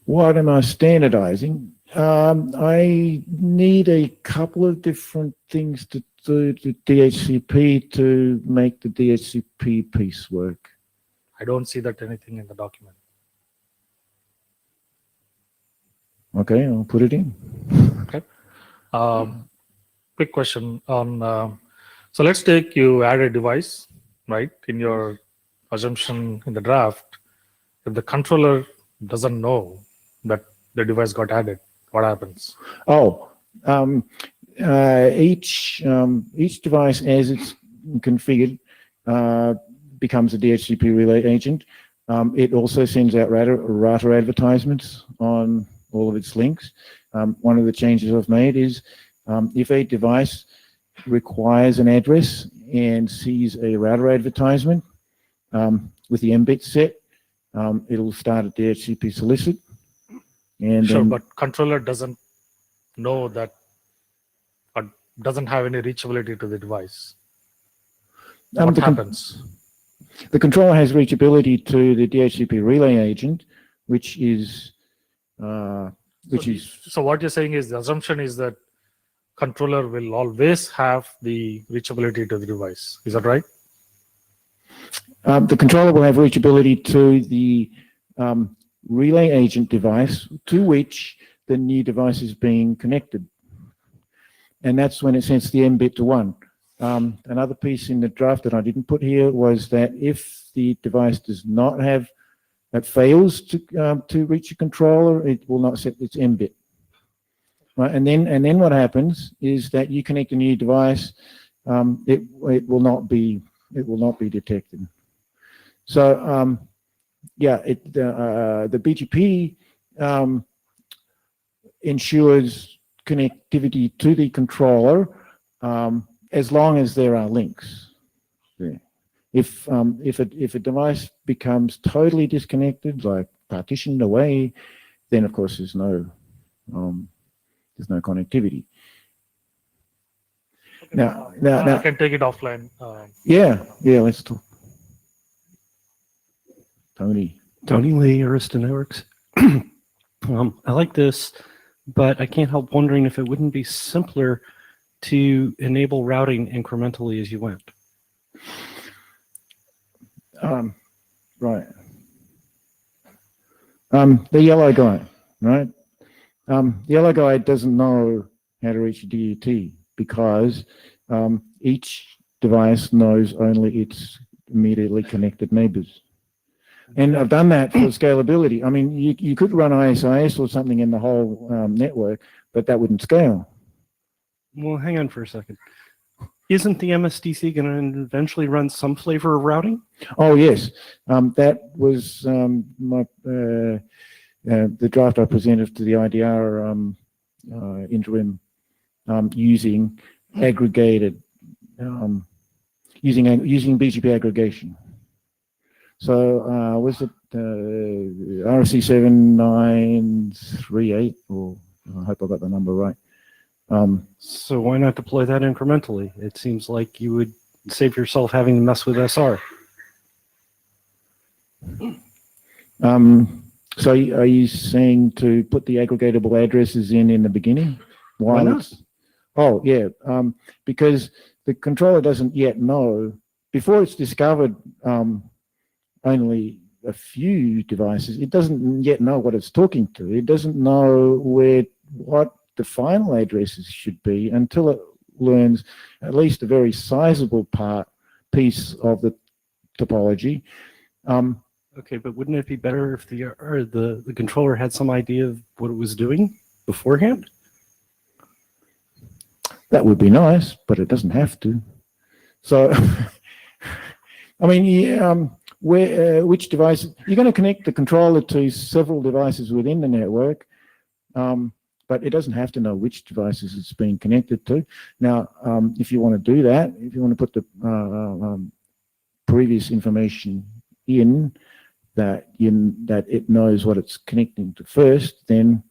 What am I standardizing? I need a couple of different things to do to DHCP to make the DHCP piece work. I don't see that anything in the document. Okay, I'll put it in. Okay. Quick question on, so let's take you add a device, right? In your assumption in the draft, if the controller doesn't know that the device got added, what happens? Oh, each device as it's configured becomes a DHCP relay agent. It also sends out router advertisements on all of its links. One of the changes I've made is if a device requires an address and sees a router advertisement with the mbit set, it'll start a DHCP solicit. And sure, but controller doesn't know that, or doesn't have any reachability to the device. What happens? The controller has reachability to the DHCP relay agent, which is So what you're saying is the assumption is that controller will always have the reachability to the device. Is that right? The controller will have reachability to the relay agent device to which the new device is being connected. And that's when it sends the mbit to 1. Another piece in the draft that I didn't put here was that if the device does not have, that fails to reach a controller, it will not set its M bit. Right, and then what happens is that you connect a new device, it will not be detected. So yeah, the BGP ensures connectivity to the controller as long as there are links. Yeah. If a device becomes totally disconnected, like partitioned away, then of course there's no connectivity. Now, I can take it offline. yeah, let's talk. Tony Lee, Arista Networks. I like this, but I can't help wondering if it wouldn't be simpler to enable routing incrementally as you went. Right. The yellow guy, right? The yellow guy doesn't know how to reach a DUT because each device knows only its immediately connected neighbors. And I've done that for scalability. I mean, you could run ISIS or something in the whole network, but that wouldn't scale. Well, hang on for a second. Isn't the MSDC going to eventually run some flavor of routing? Oh, yes. That was the draft I presented to the IDR interim using aggregated, using BGP aggregation. So was it RFC 7938, or I hope I got the number right. So why not deploy that incrementally? It seems like you would save yourself having to mess with SR. So are you saying to put the aggregatable addresses in the beginning? Why not? Oh, yeah, because the controller doesn't yet know, before it's discovered only a few devices, it doesn't yet know what it's talking to. It doesn't know what the final addresses should be until it learns at least a very sizable piece of the topology. Okay, but wouldn't it be better if the controller had some idea of what it was doing beforehand? That would be nice, but it doesn't have to. So, I mean, which device, you're going to connect the controller to several devices within the network, but it doesn't have to know which devices it's being connected to. Now, if you want to do that, if you want to put the previous information in that it knows what it's connecting to first, then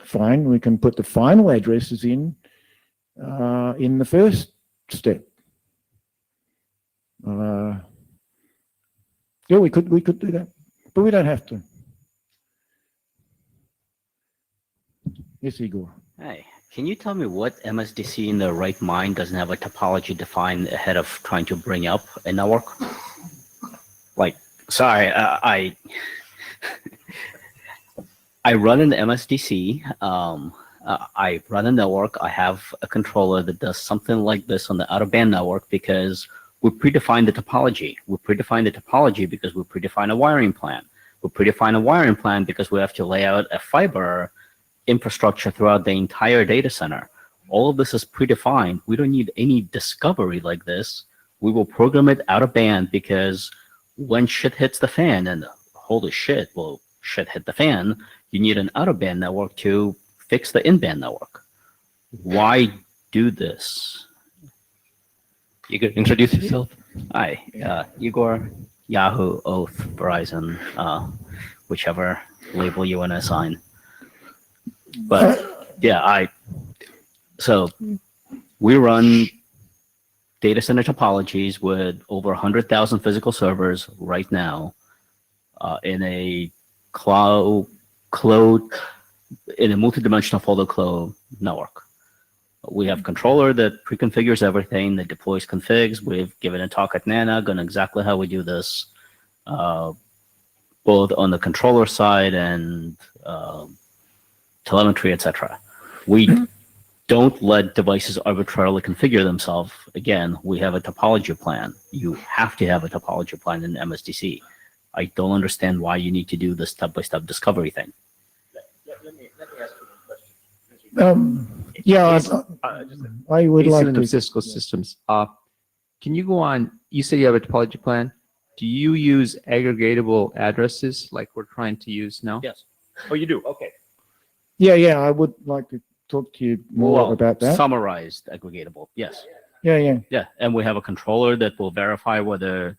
fine, we can put the final addresses in the first step. Yeah, we could do that, but we don't have to. Yes, Igor. Hey, can you tell me what MSDC in the right mind doesn't have a topology defined ahead of trying to bring up a network? Like, sorry, I run an MSDC. I run a network. I have a controller that does something like this on the out-of-band network because we predefine the topology. We predefine the topology because we predefine a wiring plan. We predefine a wiring plan because we have to lay out a fiber infrastructure throughout the entire data center. All of this is predefined. We don't need any discovery like this. We will program it out of band because when shit hits the fan, and holy shit, well, shit hit the fan, you need an out of band network to fix the in-band network. Why do this? You could introduce yourself. Hi, Igor, Yahoo, Oath, Verizon, whichever label you want to assign. But yeah, so we run data center topologies with over 100,000 physical servers right now in a cloud, in a multidimensional folder cloud network. We have controller that pre-configures everything, that deploys configs. We've given a talk at NANA on exactly how we do this, both on the controller side and telemetry, etc. We don't let devices arbitrarily configure themselves. Again, we have a topology plan. You have to have a topology plan in MSDC. I don't understand why you need to do the step-by-step discovery thing. Let me ask you one question. Yeah, I would like Incident of to. Cisco systems. Can you go on? You say you have a topology plan. Do you use aggregatable addresses like we're trying to use now? Yes. Oh, you do? Okay. Yeah, I would like to talk to you more Well, about that. summarized aggregatable. Yes. Yeah. Yeah. And we have a controller that will verify whether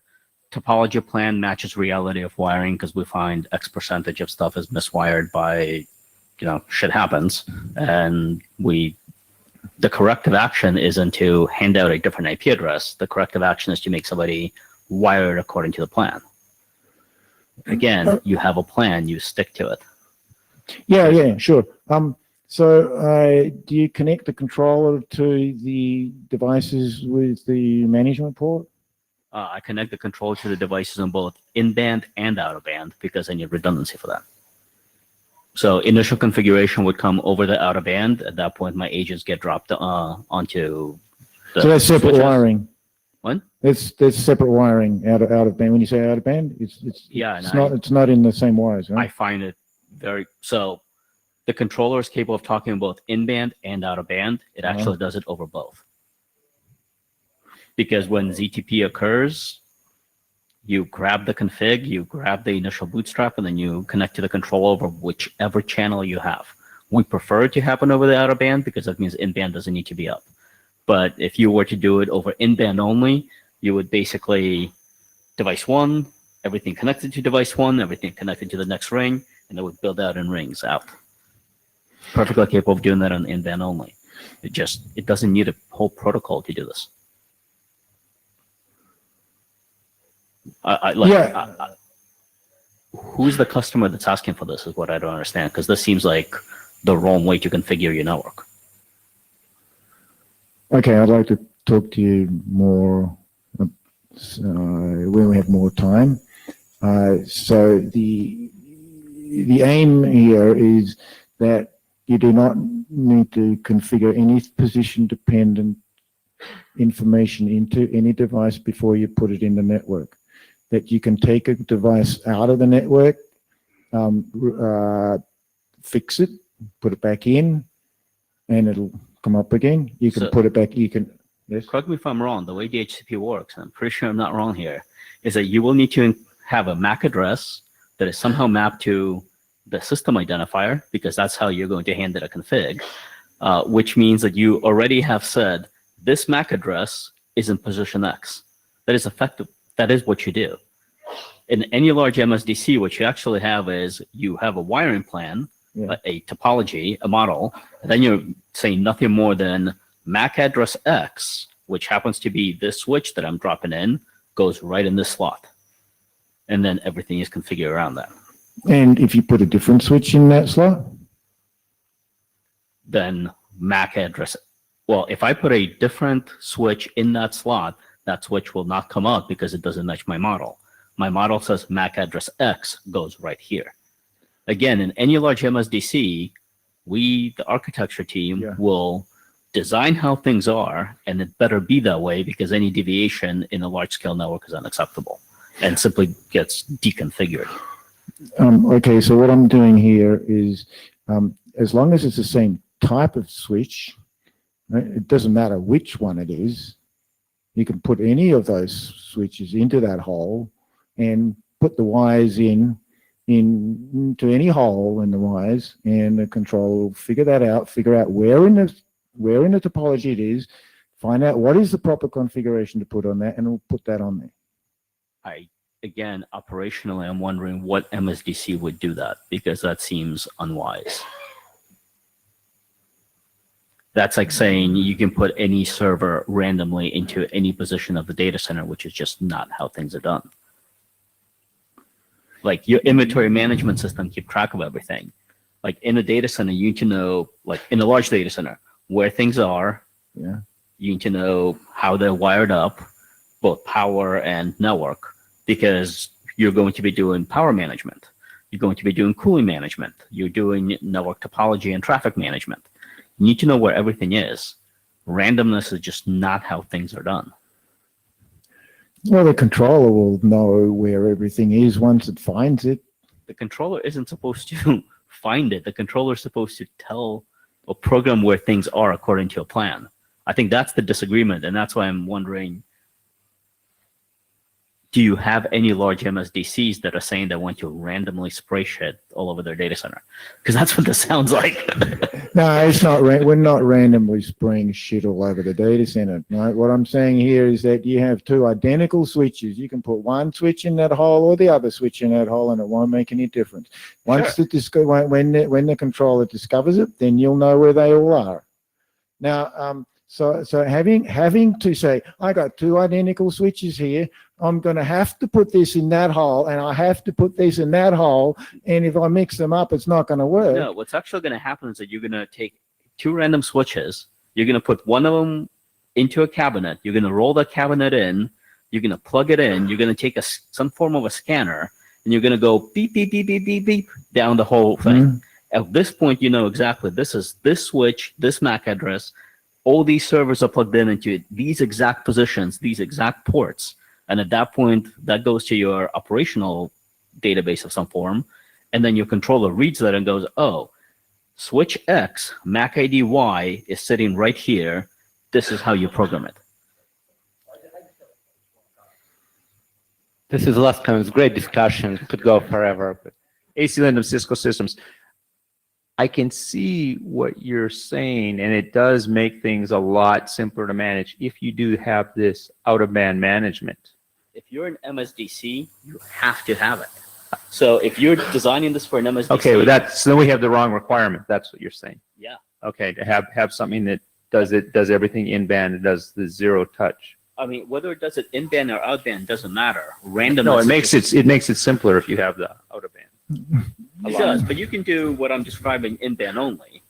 topology plan matches reality of wiring, because we find X percentage of stuff is miswired by, shit happens. And the corrective action isn't to hand out a different IP address. The corrective action is to make somebody wire it according to the plan. Again, you have a plan, you stick to it. Yeah, sure. So do you connect the controller to the devices with the management port? I connect the controller to the devices on both in-band and out-of-band because I need redundancy for that. So initial configuration would come over the out-of-band. At that point, my agents get dropped onto the So that's separate switches. wiring. What? There's separate wiring out of band. When you say out of band, it's not in the same wires, I right? find it so the controller is capable of talking both in-band and out-of-band. It actually does it over both. Because when ZTP occurs, you grab the config, you grab the initial bootstrap, and then you connect to the controller over whichever channel you have. We prefer it to happen over the out-of-band because that means in-band doesn't need to be up. But if you were to do it over in-band only, you would basically device one, everything connected to device one, everything connected to the next ring, and it would build out in rings out. Perfectly capable of doing that on in-band only. It doesn't need a whole protocol to do this. Who's the customer that's asking for this is what I don't understand, because this seems like the wrong way to configure your network. Okay, I'd like to talk to you more when we have more time. So the aim here is that you do not need to configure any position-dependent information into any device before you put it in the network. That you can take a device out of the network, fix it, put it back in, and it'll come up again. You can put it back. Yes. Correct me if I'm wrong. The way DHCP works, and I'm pretty sure I'm not wrong here, is that you will need to have a MAC address that is somehow mapped to the system identifier, because that's how you're going to hand it a config, which means that you already have said this MAC address is in position X. That is effective. That is what you do. In any large MSDC, what you actually have is you have a wiring plan, a topology, a model, and then you're saying nothing more than MAC address X, which happens to be this switch that I'm dropping in, goes right in this slot. And then everything is configured around that. And if you put a different switch in that slot? Then MAC address. Well, if I put a different switch in that slot, that switch will not come up because it doesn't match my model. My model says MAC address X goes right here. Again, in any large MSDC, the architecture team, will design how things are, and it better be that way because any deviation in a large-scale network is unacceptable and simply gets deconfigured. Okay, so what I'm doing here is, as long as it's the same type of switch, right, it doesn't matter which one it is, you can put any of those switches into that hole and put the wires into any hole in the wires, and the controller will figure that out, figure out where in the topology it is, find out what is the proper configuration to put on that, and we'll put that on there. Again, operationally, I'm wondering what MSDC would do that, because that seems unwise. That's like saying you can put any server randomly into any position of the data center, which is just not how things are done. Like your inventory management system keep track of everything. Like in a data center, you need to know, like in a large data center, where things are. Yeah. You need to know how they're wired up, both power and network, because you're going to be doing power management. You're going to be doing cooling management. You're doing network topology and traffic management. You need to know where everything is. Randomness is just not how things are done. Well, the controller will know where everything is once it finds it. The controller isn't supposed to find it. The controller is supposed to tell or program where things are according to a plan. I think that's the disagreement, and that's why I'm wondering, do you have any large MSDCs that are saying they want to randomly spray shit all over their data center? Because that's what this sounds like. No, it's not. We're not randomly spraying shit all over the data center. Right? What I'm saying here is that you have two identical switches. You can put one switch in that hole or the other switch in that hole, and it won't make any difference. Once when the controller discovers it, then you'll know where they all are. Now, so having to say, I got two identical switches here. I'm going to have to put this in that hole, and I have to put this in that hole. And if I mix them up, it's not going to work. No, what's actually going to happen is that you're going to take two random switches. You're going to put one of them into a cabinet. You're going to roll the cabinet in. You're going to plug it in. You're going to take some form of a scanner, and you're going to go beep, beep, beep, beep, beep, beep down the whole thing. At this point, you know exactly this is this switch, this MAC address. All these servers are plugged in into these exact positions, these exact ports. And at that point, that goes to your operational database of some form. And then your controller reads that and goes, oh, switch X, MAC ID Y is sitting right here. This is how you program it. This is the last time. It's great discussion. Could go forever. But AC Lindum, Cisco Systems. I can see what you're saying, and it does make things a lot simpler to manage if you do have this out-of-band management. If you're an MSDC, you have to have it. So if you're designing this for an MSDC. Okay, well so then we have the wrong requirement. That's what you're saying. Yeah. Okay, to have something that does everything in band and does the zero touch. I mean, whether it does it in band or out band doesn't matter. Randomness. No, it makes it simpler if you have the out-of-band. It does, but you can do what I'm describing in band only.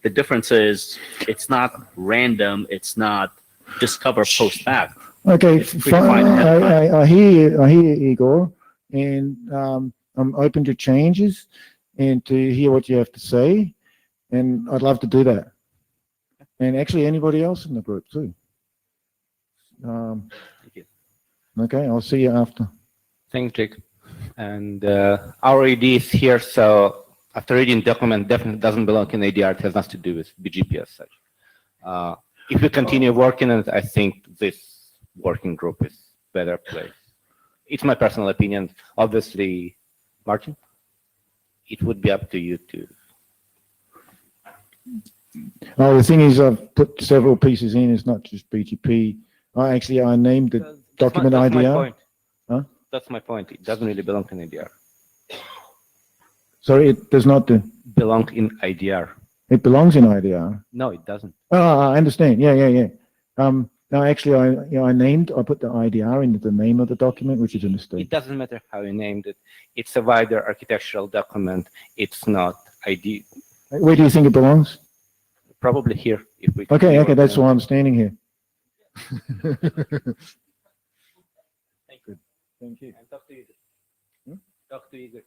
The difference is it's not random. It's not discover post back. Okay, fine. I hear you, Igor, and I'm open to changes and to hear what you have to say, and I'd love to do that. And actually, anybody else in the group too. Thank you. Okay, I'll see you after. thanks, Jake. And our AD is here, so after reading the document, definitely doesn't belong in ADR. It has nothing to do with BGP as such. If we continue working on it, I think this working group is better place. It's my personal opinion. Obviously, Martin, it would be up to you to. Oh, the thing is, I've put several pieces in. It's not just BGP. I named the document that's my IDR. point. Huh? That's my point. It doesn't really belong in ADR. Sorry, it does not belong in IDR. It belongs in IDR. No, it doesn't. Oh, I understand. Yeah. No, actually, I put the IDR into the name of the document, which is a mistake. It doesn't matter how you named it. It's a wider architectural document. It's not ID. Where do you think it belongs? Probably here. If we. Okay, that's why I'm standing here. Thank you. Thank you. And talk to you. Talk to you.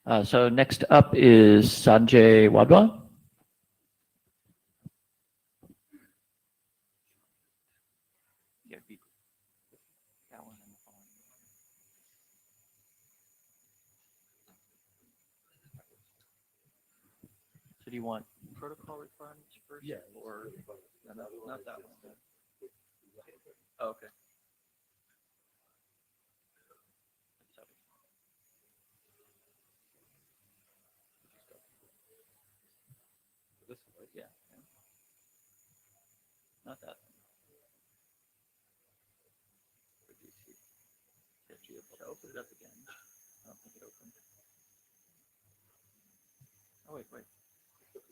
Yeah. So next up is Sanjay Wadhwa. So do you want protocol requirements first? Yeah. Or not that one? Oh, okay. Yeah. Not that one. So open it up again. I don't think it opened. Oh, wait.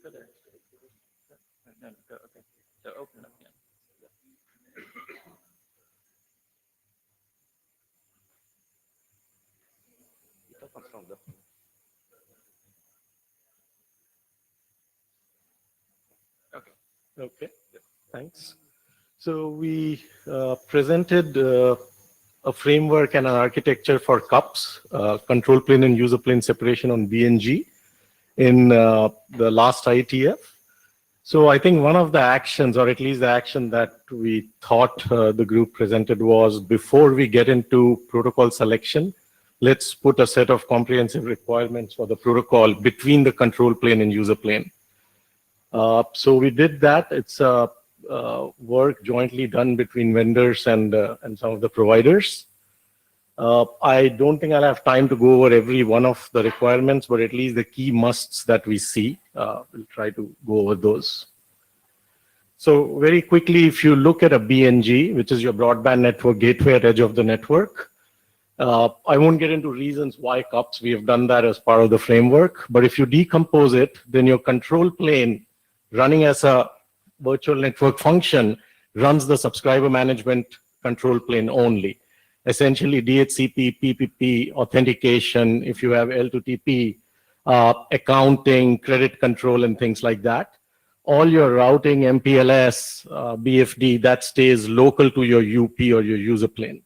Go there. No, go, okay. So open it up again. Okay, thanks. So we presented a framework and an architecture for CUPS, control plane and user plane separation on BNG in the last IETF. So I think one of the actions, or at least the action that we thought the group presented was, before we get into protocol selection, let's put a set of comprehensive requirements for the protocol between the control plane and user plane. So we did that. It's work jointly done between vendors and some of the providers. I don't think I'll have time to go over every one of the requirements, but at least the key musts that we see, we'll try to go over those. So very quickly, if you look at a BNG, which is your broadband network gateway at edge of the network, I won't get into reasons why CUPS, we have done that as part of the framework, but if you decompose it, then your control plane running as a virtual network function runs the subscriber management control plane only. Essentially DHCP, PPP, authentication, if you have L2TP, accounting, credit control, and things like that. All your routing, MPLS, BFD, that stays local to your UP or your user plane.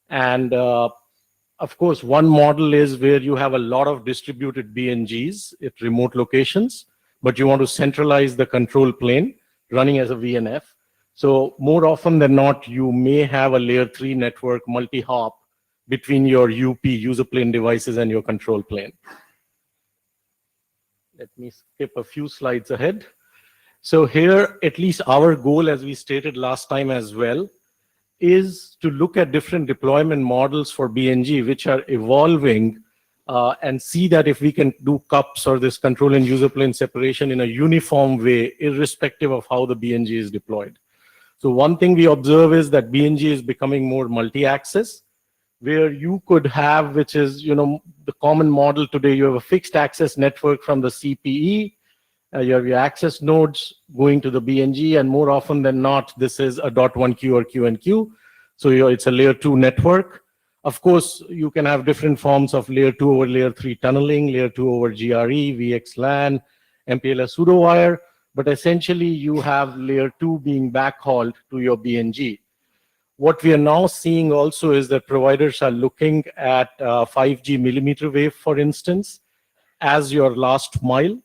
And of course, one model is where you have a lot of distributed BNGs at remote locations, but you want to centralize the control plane running as a VNF. So more often than not, you may have a layer 3 network multi-hop between your UP user plane devices and your control plane. Let me skip a few slides ahead. So here, at least our goal, as we stated last time as well, is to look at different deployment models for BNG, which are evolving, and see that if we can do CUPS or this control and user plane separation in a uniform way, irrespective of how the BNG is deployed. So one thing we observe is that BNG is becoming more multi-access, where you could have, which is, the common model today, you have a fixed access network from the CPE, you have your access nodes going to the BNG, and more often than not, this is a .1Q or QNQ. So it's a layer 2 network. Of course, you can have different forms of layer 2 over layer 3 tunneling, layer 2 over GRE, VXLAN, MPLS pseudo-wire, but essentially you have layer 2 being backhauled to your BNG. What we are now seeing also is that providers are looking at 5G millimeter wave, for instance, as your last mile.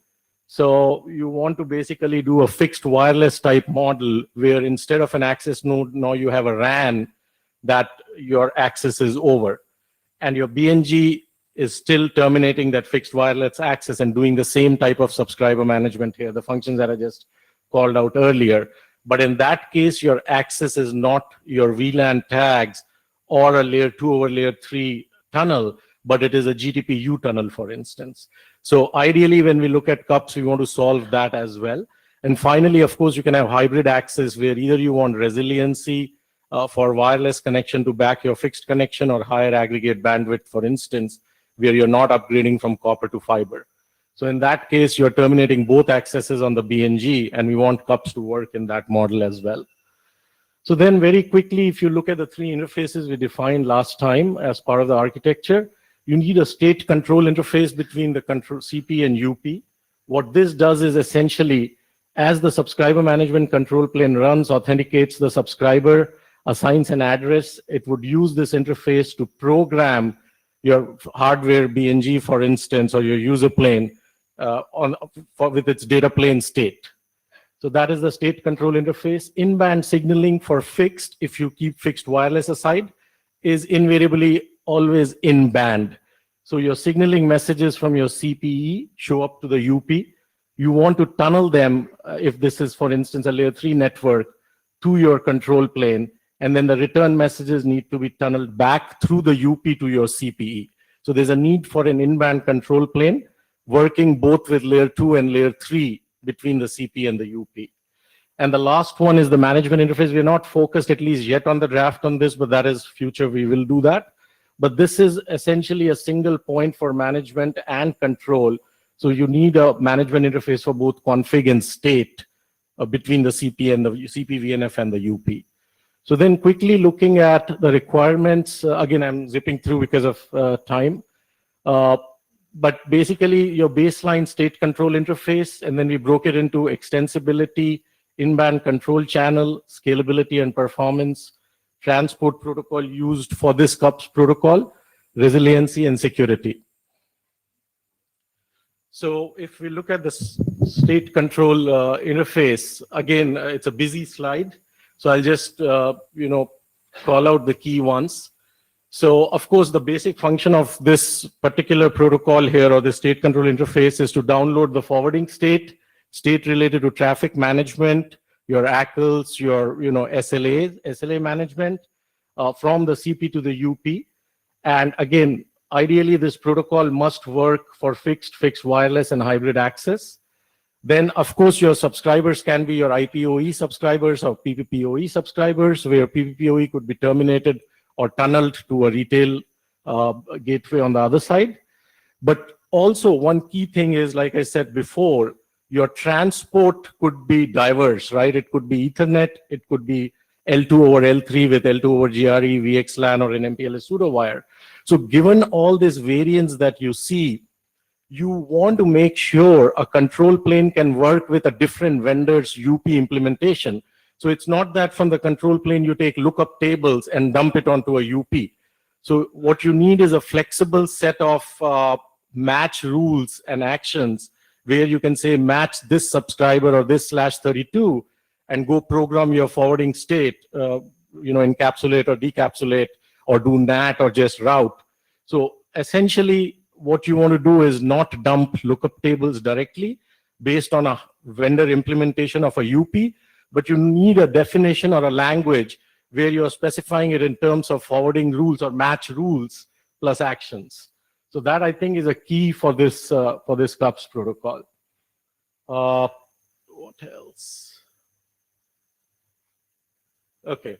So you want to basically do a fixed wireless type model where instead of an access node, now you have a RAN that your access is over. And your BNG is still terminating that fixed wireless access and doing the same type of subscriber management here, the functions that I just called out earlier. But in that case, your access is not your VLAN tags or a layer 2 over layer 3 tunnel, but it is a GTP-U tunnel, for instance. So ideally, when we look at CUPS, we want to solve that as well. And finally, of course, you can have hybrid access where either you want resiliency for wireless connection to back your fixed connection, or higher aggregate bandwidth, for instance, where you're not upgrading from copper to fiber. So in that case, you're terminating both accesses on the BNG, and we want CUPS to work in that model as well. So then very quickly, if you look at the 3 interfaces we defined last time as part of the architecture, you need a state control interface between the control CP and UP. What this does is essentially, as the subscriber management control plane runs, authenticates the subscriber, assigns an address, it would use this interface to program your hardware BNG, for instance, or your user plane with its data plane state. So that is the state control interface. In-band signaling for fixed, if you keep fixed wireless aside, is invariably always in band. So your signaling messages from your CPE show up to the UP. You want to tunnel them, if this is, for instance, a layer 3 network, to your control plane, and then the return messages need to be tunneled back through the UP to your CPE. So there's a need for an in-band control plane working both with layer 2 and layer 3 between the CP and the UP. And the last one is the management interface. We're not focused, at least yet, on the draft on this, but that is future, we will do that. But this is essentially a single point for management and control. So you need a management interface for both config and state between the CP and the CP VNF and the UP. So then quickly looking at the requirements, again, I'm zipping through because of time. But basically your baseline state control interface, and then we broke it into extensibility, in-band control channel, scalability and performance, transport protocol used for this CUPS protocol, resiliency and security. So if we look at the state control interface, again, it's a busy slide. So I'll just, call out the key ones. So of course, the basic function of this particular protocol here, or the state control interface, is to download the forwarding state related to traffic management, your ACLs, your SLA management from the CP to the UP. And again, ideally, this protocol must work for fixed wireless and hybrid access. Then, of course, your subscribers can be your IPOE subscribers or PPPoE subscribers, where PPPoE could be terminated or tunneled to a retail gateway on the other side. But also, one key thing is, like I said before, your transport could be diverse, right? It could be Ethernet, it could be L2 over L3 with L2 over GRE, VXLAN, or an MPLS pseudowire. So given all this variance that you see, you want to make sure a control plane can work with a different vendor's UP implementation. So it's not that from the control plane you take lookup tables and dump it onto a UP. So what you need is a flexible set of match rules and actions where you can say match this subscriber or this /32 and go program your forwarding state, encapsulate or decapsulate or do NAT or just route. So essentially what you want to do is not dump lookup tables directly based on a vendor implementation of a UP, but you need a definition or a language where you're specifying it in terms of forwarding rules or match rules plus actions. So that, I think, is a key for this CUPS protocol. What else? Okay.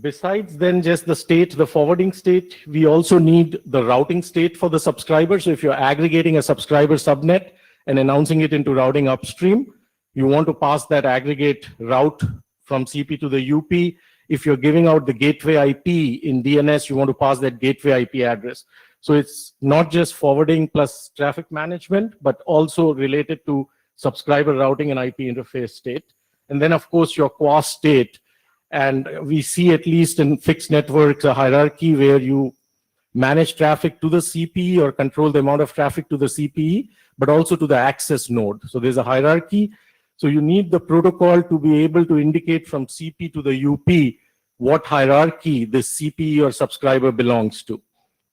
Besides then just the state, the forwarding state, we also need the routing state for the subscriber. So if you're aggregating a subscriber subnet and announcing it into routing upstream, you want to pass that aggregate route from CP to the UP. If you're giving out the gateway IP in DNS, you want to pass that gateway IP address. So it's not just forwarding plus traffic management, but also related to subscriber routing and IP interface state. And then, of course, your QoS state. And we see, at least in fixed networks, a hierarchy where you manage traffic to the CPE or control the amount of traffic to the CPE, but also to the access node. So there's a hierarchy. So you need the protocol to be able to indicate from CP to the UP what hierarchy this CPE or subscriber belongs to,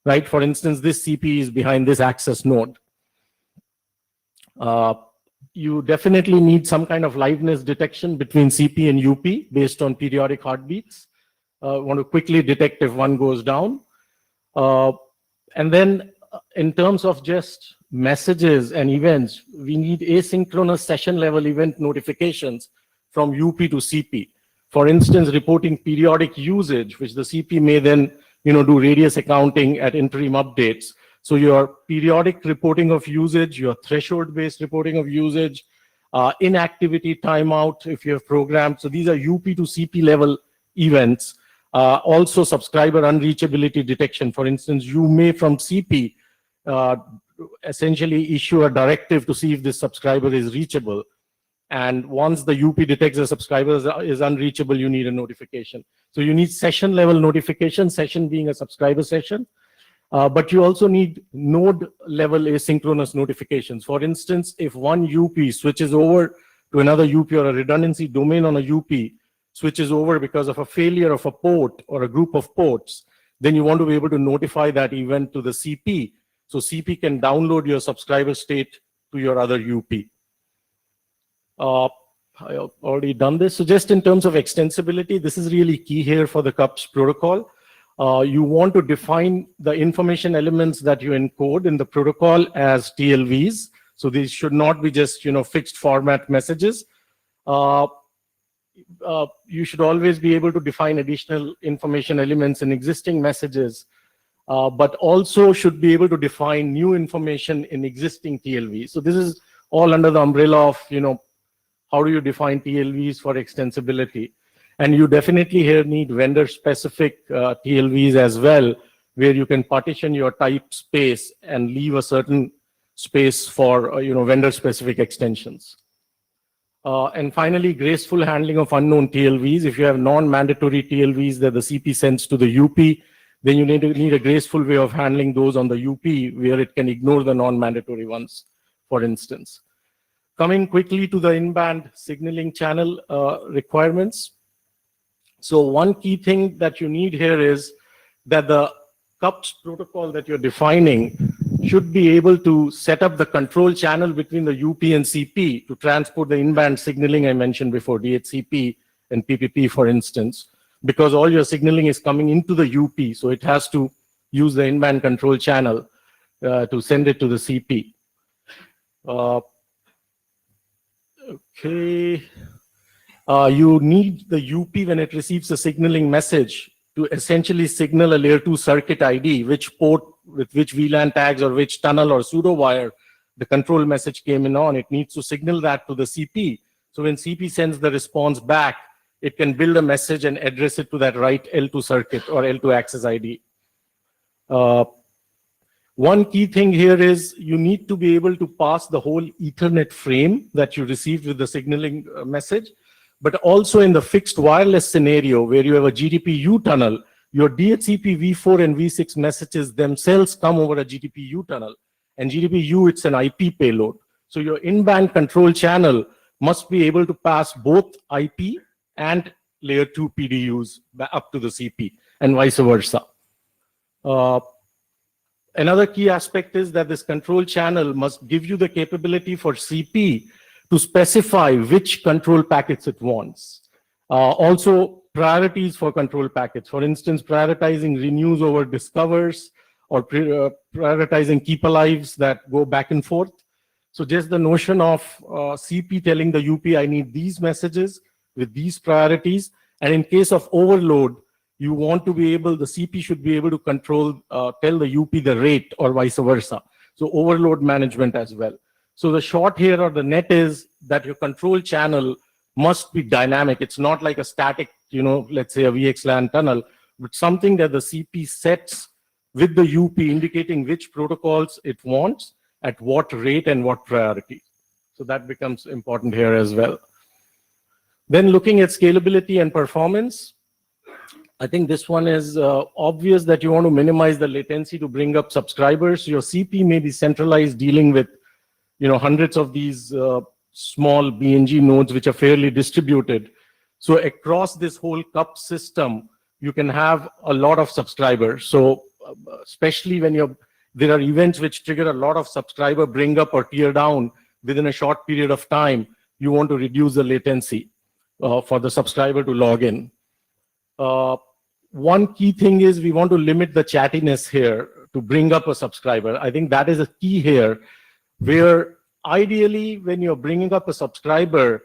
right? For instance, this CPE is behind this access node. You definitely need some kind of liveness detection between CP and UP based on periodic heartbeats. Want to quickly detect if one goes down. And then in terms of just messages and events, we need asynchronous session level event notifications from UP to CP. For instance, reporting periodic usage, which the CP may then do radius accounting at interim updates. So your periodic reporting of usage, your threshold-based reporting of usage, inactivity timeout if you have programmed. So these are UP to CP level events. Also subscriber unreachability detection. For instance, you may from CP essentially issue a directive to see if this subscriber is reachable. And once the UP detects the subscriber is unreachable, you need a notification. So you need session level notification, session being a subscriber session. But you also need node level asynchronous notifications. For instance, if one UP switches over to another UP or a redundancy domain on a UP switches over because of a failure of a port or a group of ports, then you want to be able to notify that event to the CP. So CP can download your subscriber state to your other UP. I have already done this. So just in terms of extensibility, this is really key here for the CUPS protocol. You want to define the information elements that you encode in the protocol as TLVs. So these should not be just fixed format messages. You should always be able to define additional information elements in existing messages, but also should be able to define new information in existing TLVs. So this is all under the umbrella of how do you define TLVs for extensibility. And you definitely here need vendor-specific TLVs as well, where you can partition your type space and leave a certain space for vendor-specific extensions. And finally, graceful handling of unknown TLVs. If you have non-mandatory TLVs that the CP sends to the UP, then you need a graceful way of handling those on the UP where it can ignore the non-mandatory ones, for instance. Coming quickly to the in-band signaling channel requirements. So one key thing that you need here is that the CUPS protocol that you're defining should be able to set up the control channel between the UP and CP to transport the in-band signaling I mentioned before, DHCP and PPP, for instance, because all your signaling is coming into the UP, so it has to use the in-band control channel to send it to the CP. Okay. You need the UP when it receives a signaling message to essentially signal a layer 2 circuit ID, which port with which VLAN tags or which tunnel or pseudo wire the control message came in on. It needs to signal that to the CP. So when CP sends the response back, it can build a message and address it to that right L2 circuit or L2 access ID. One key thing here is you need to be able to pass the whole Ethernet frame that you received with the signaling message, but also in the fixed wireless scenario where you have a GDP-U tunnel, your DHCP V4 and V6 messages themselves come over a GDP-U tunnel. And GDP-U, it's an IP payload. So your in-band control channel must be able to pass both IP and layer 2 PDUs up to the CP and vice versa. Another key aspect is that this control channel must give you the capability for CP to specify which control packets it wants. Also, priorities for control packets. For instance, prioritizing renews over discovers or prioritizing keep alives that go back and forth. So just the notion of CP telling the UP, I need these messages with these priorities. And in case of overload, you want to be able, the CP should be able to control, tell the UP the rate or vice versa. So overload management as well. So the short here or the net is that your control channel must be dynamic. It's not like a static, let's say a VXLAN tunnel, but something that the CP sets with the UP indicating which protocols it wants, at what rate and what priority. So that becomes important here as well. Then looking at scalability and performance, I think this one is obvious that you want to minimize the latency to bring up subscribers. Your CP may be centralized dealing with hundreds of these small BNG nodes which are fairly distributed. So across this whole CUP system, you can have a lot of subscribers. So especially when there are events which trigger a lot of subscriber bring up or tear down within a short period of time, you want to reduce the latency for the subscriber to log in. One key thing is we want to limit the chattiness here to bring up a subscriber. I think that is a key here, where ideally when you're bringing up a subscriber,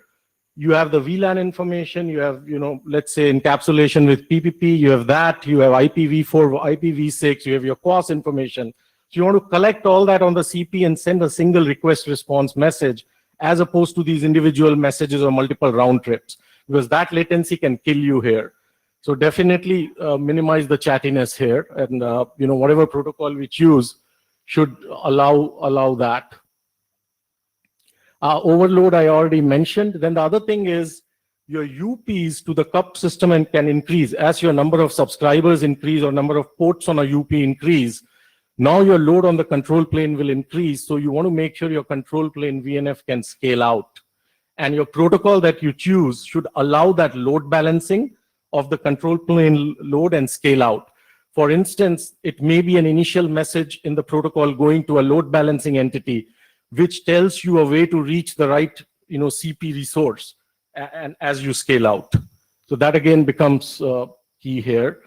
you have the VLAN information, you have, let's say encapsulation with PPP, you have that, you have IPv4, IPv6, you have your QoS information. So you want to collect all that on the CP and send a single request response message as opposed to these individual messages or multiple round trips, because that latency can kill you here. So definitely minimize the chattiness here, and whatever protocol we choose should allow that. Overload I already mentioned. Then the other thing is your UPs to the CUP system and can increase as your number of subscribers increase or number of ports on a UP increase. Now your load on the control plane will increase. So you want to make sure your control plane VNF can scale out. And your protocol that you choose should allow that load balancing of the control plane load and scale out. For instance, it may be an initial message in the protocol going to a load balancing entity, which tells you a way to reach the right CP resource and as you scale out. So that again becomes key here.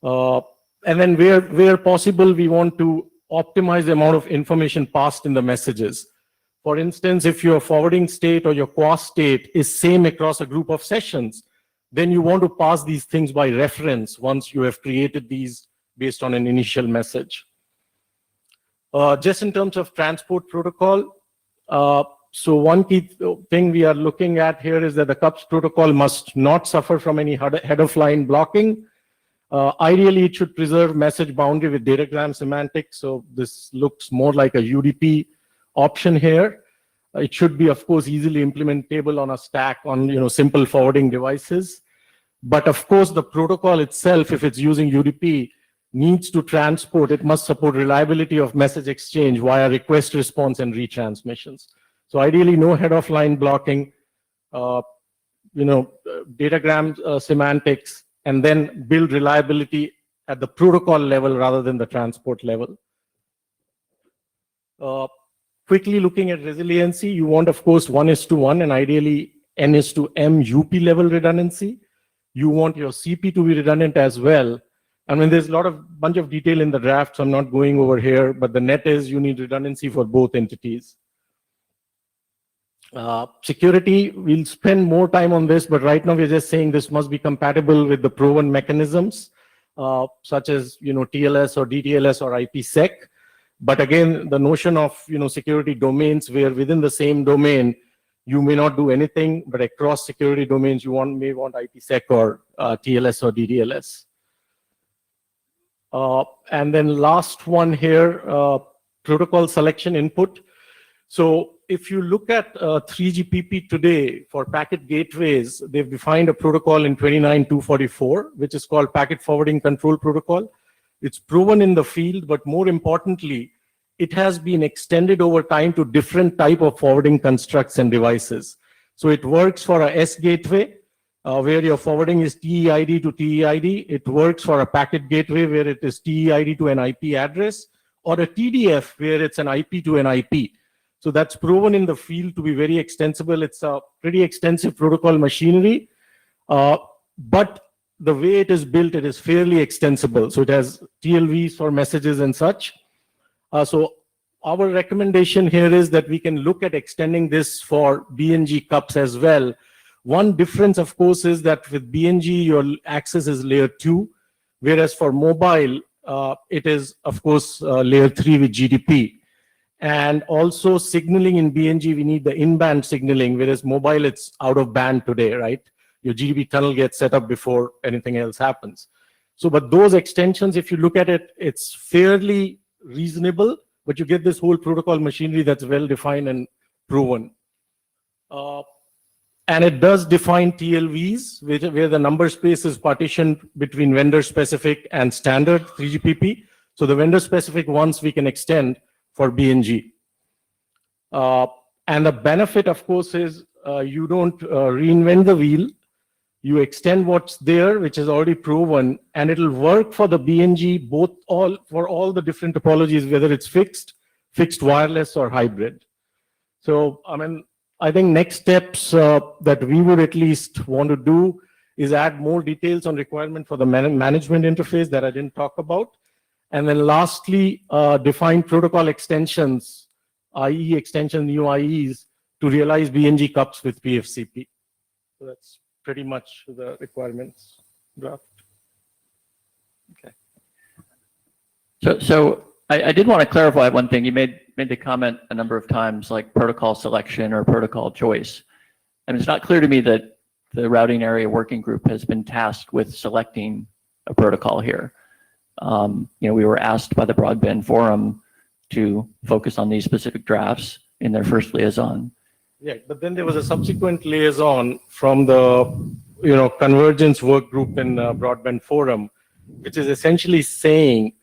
And then where possible, we want to optimize the amount of information passed in the messages. For instance, if your forwarding state or your QoS state is same across a group of sessions, then you want to pass these things by reference once you have created these based on an initial message. Just in terms of transport protocol, so one key thing we are looking at here is that the CUPS protocol must not suffer from any head-of-line blocking. Ideally, it should preserve message boundary with datagram semantics. So this looks more like a UDP option here. It should be, of course, easily implementable on a stack on simple forwarding devices. But of course, the protocol itself, if it's using UDP, needs to transport. It must support reliability of message exchange via request response and retransmissions. So ideally, no head-of-line blocking, datagram semantics, and then build reliability at the protocol level rather than the transport level. Quickly looking at resiliency, you want, of course, 1:1 and ideally N:(m) UP level redundancy. You want your CP to be redundant as well. I mean, there's a bunch of detail in the draft, so I'm not going over here, but the net is you need redundancy for both entities. Security, we'll spend more time on this, but right now we're just saying this must be compatible with the proven mechanisms, such as TLS or DTLS or IPsec. But again, the notion of security domains where within the same domain you may not do anything, but across security domains you may want IPsec or TLS or DTLS. And then last one here, protocol selection input. So if you look at 3GPP today for packet gateways, they've defined a protocol in 29.244, which is called Packet Forwarding Control Protocol. It's proven in the field, but more importantly, it has been extended over time to different type of forwarding constructs and devices. So it works for a S gateway, where your forwarding is TEID to TEID. It works for a packet gateway where it is TEID to an IP address, or a TDF where it's an IP to an IP. So that's proven in the field to be very extensible. It's a pretty extensive protocol machinery, but the way it is built, it is fairly extensible. So it has TLVs for messages and such. So our recommendation here is that we can look at extending this for BNG cups as well. One difference, of course, is that with BNG, your access is layer 2, whereas for mobile, it is, of course, layer 3 with GDP. And also signaling in BNG, we need the in-band signaling, whereas mobile, it's out of band today, right? Your GDP tunnel gets set up before anything else happens. So, but those extensions, if you look at it, it's fairly reasonable, but you get this whole protocol machinery that's well defined and proven. And it does define TLVs, where the number space is partitioned between vendor specific and standard 3GPP. So the vendor specific ones we can extend for BNG. And the benefit, of course, is you don't reinvent the wheel. You extend what's there, which is already proven, and it'll work for the BNG, for all the different topologies, whether it's fixed wireless, or hybrid. So, I mean, I think next steps that we would at least want to do is add more details on requirement for the management interface that I didn't talk about. And then lastly, define protocol extensions, IE extension, new IEs, to realize BNG cups with PFCP. So that's pretty much the requirements draft. Okay. So I did want to clarify one thing. You made the comment a number of times, like protocol selection or protocol choice. And it's not clear to me that the routing area working group has been tasked with selecting a protocol here. We were asked by the Broadband Forum to focus on these specific drafts in their first liaison. Yeah, but then there was a subsequent liaison from the convergence work group in Broadband Forum, which is essentially saying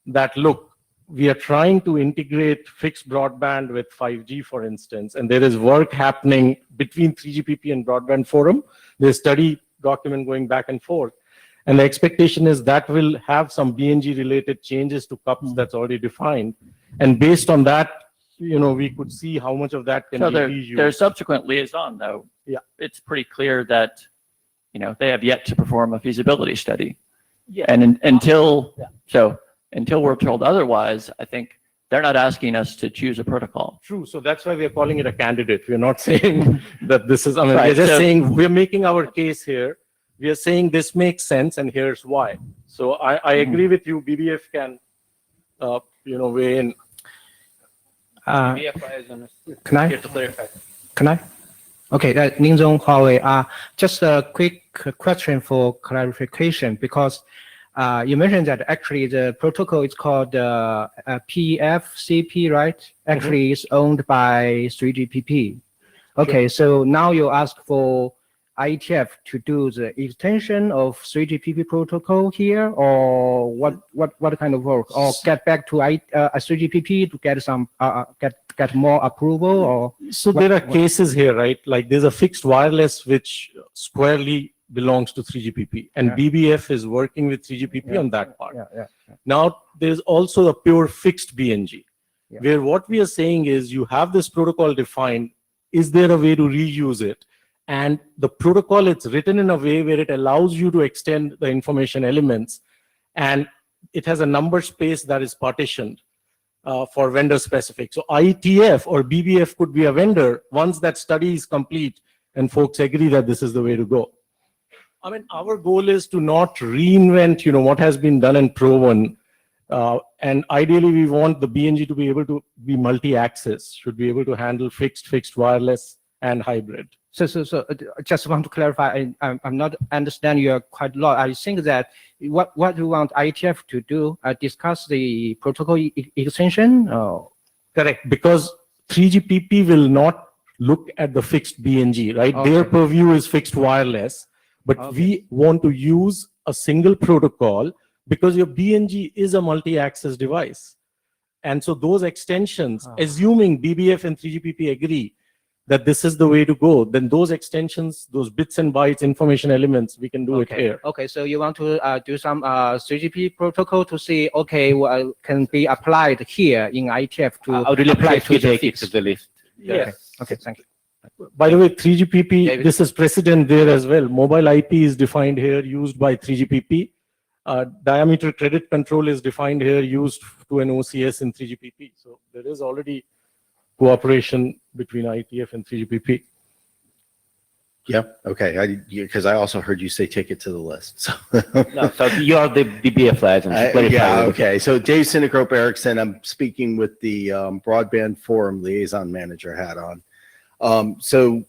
that, look, we are trying to integrate fixed broadband with 5G, for instance, and there is work happening between 3GPP and Broadband Forum. There's study document going back and forth. And the expectation is that will have some BNG related changes to cups that's already defined. And based on that, we could see how much of that can be reused. Their subsequent liaison, though, yeah, it's pretty clear that, they have yet to perform a feasibility study. Yeah. And until we're told otherwise, I think they're not asking us to choose a protocol. True. So that's why we are calling it a candidate. We're not saying that this is, Right, we're just saying we're making our case here. We are saying this makes sense and here's why. So I agree with you. BBF can, weigh in. Can I? Can I? Okay, Ning Zhong, Huawei. Just a quick question for clarification, because You mentioned that actually the protocol is called PFCP, right? Actually, it's owned by 3GPP. Okay, so now you ask for IETF to do the extension of 3GPP protocol here, or what kind of work, or get back to 3GPP to get some get more approval, or So there are cases here, right? Like there's a fixed wireless which squarely belongs to 3GPP, and BBF is working with 3GPP on that part. Now there's also a pure fixed BNG, where what we are saying is you have this protocol defined. Is there a way to reuse it? And the protocol, it's written in a way where it allows you to extend the information elements, and it has a number space that is partitioned for vendor specific. So IETF or BBF could be a vendor once that study is complete and folks agree that this is the way to go. I mean, our goal is to not reinvent, what has been done and proven. And ideally, we want the BNG to be able to be multi-access, should be able to handle fixed wireless, and hybrid. So I just want to clarify. I'm not understand you quite a lot. I think that what you want IETF to do, discuss the protocol extension. Correct, because 3GPP will not look at the fixed BNG, right? Okay. Their purview is fixed wireless, but we want to use a single protocol because your BNG is a multi-access device. And so those extensions, assuming BBF and 3GPP agree that this is the way to go, then those extensions, those bits and bytes, information elements, we can do it here. Okay, so you want to do some 3GP protocol to see, can be applied here in IETF to I would really apply appreciate to you the take it to the list. Yes. Okay, thank you. By the way, 3GPP, this is precedent there as well. Mobile IP is defined here, used by 3GPP. Diameter credit control is defined here, used to an OCS in 3GPP. So there is already cooperation between IETF and 3GPP. Yeah, okay, because I also heard you say take it to the list. So, No, so you're the BBF license. yeah, okay. So Dave Synecrope Erickson, I'm speaking with the Broadband Forum Liaison Manager hat on. So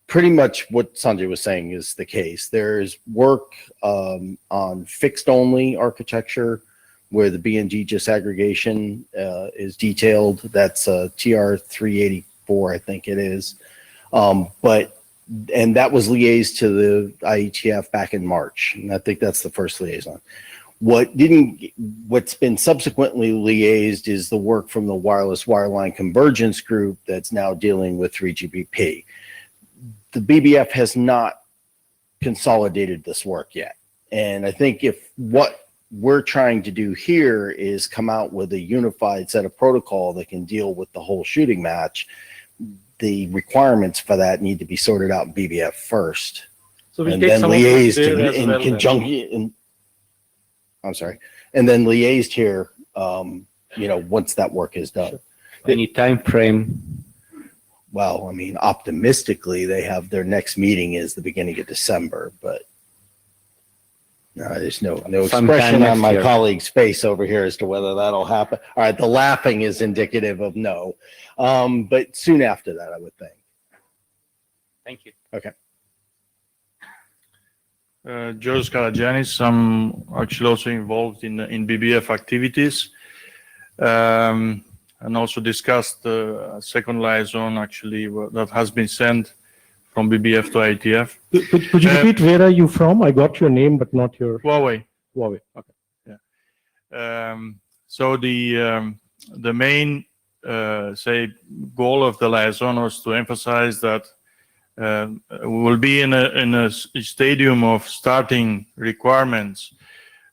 pretty much what Sanjay was saying is the case. There's work on fixed only architecture where the BNG disaggregation is detailed. That's TR 384, I think it is. And that was liaised to the IETF back in March. And I think that's the first liaison. What's been subsequently liaised is the work from the Wireless Wireline Convergence Group that's now dealing with 3GPP. The BBF has not consolidated this work yet. And I think if what we're trying to do here is come out with a unified set of protocol that can deal with the whole shooting match, the requirements for that need to be sorted out in BBF first. So we and take then some of liaised this there in as well, conjunction. I'm sorry. And then liaised here, once that work is done. Any time frame? Well, I mean, optimistically, they have their next meeting is the beginning of December, but there's no expression on my colleague's face over here as to whether that'll happen. All right, the laughing is indicative of no, but soon after that, I would think. Thank you. Okay. Joe Scalagianis, I'm actually also involved in BBF activities. And also discussed the second liaison actually that has been sent from BBF to IETF. Could you repeat where are you from? I got your name, but not your... Huawei. Huawei, okay. Yeah. So the main, goal of the liaison was to emphasize that we will be in a stadium of starting requirements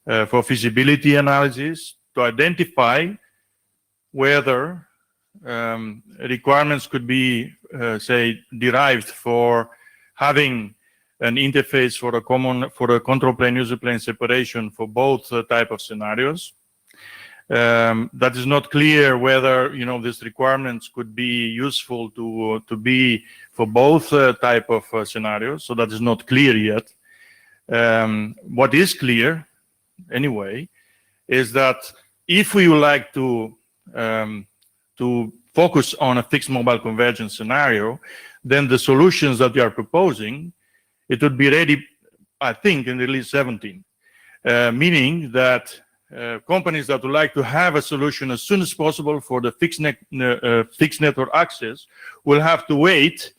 for feasibility analysis to identify whether requirements could be, derived for having an interface for a control plane user plane separation for both type of scenarios. That is not clear whether these requirements could be useful to be for both type of scenarios. So that is not clear yet. What is clear, anyway, is that if we would like to focus on a fixed mobile convergence scenario, then the solutions that we are proposing, it would be ready, I think, in release 17. meaning that companies that would like to have a solution as soon as possible for the fixed network access will have to wait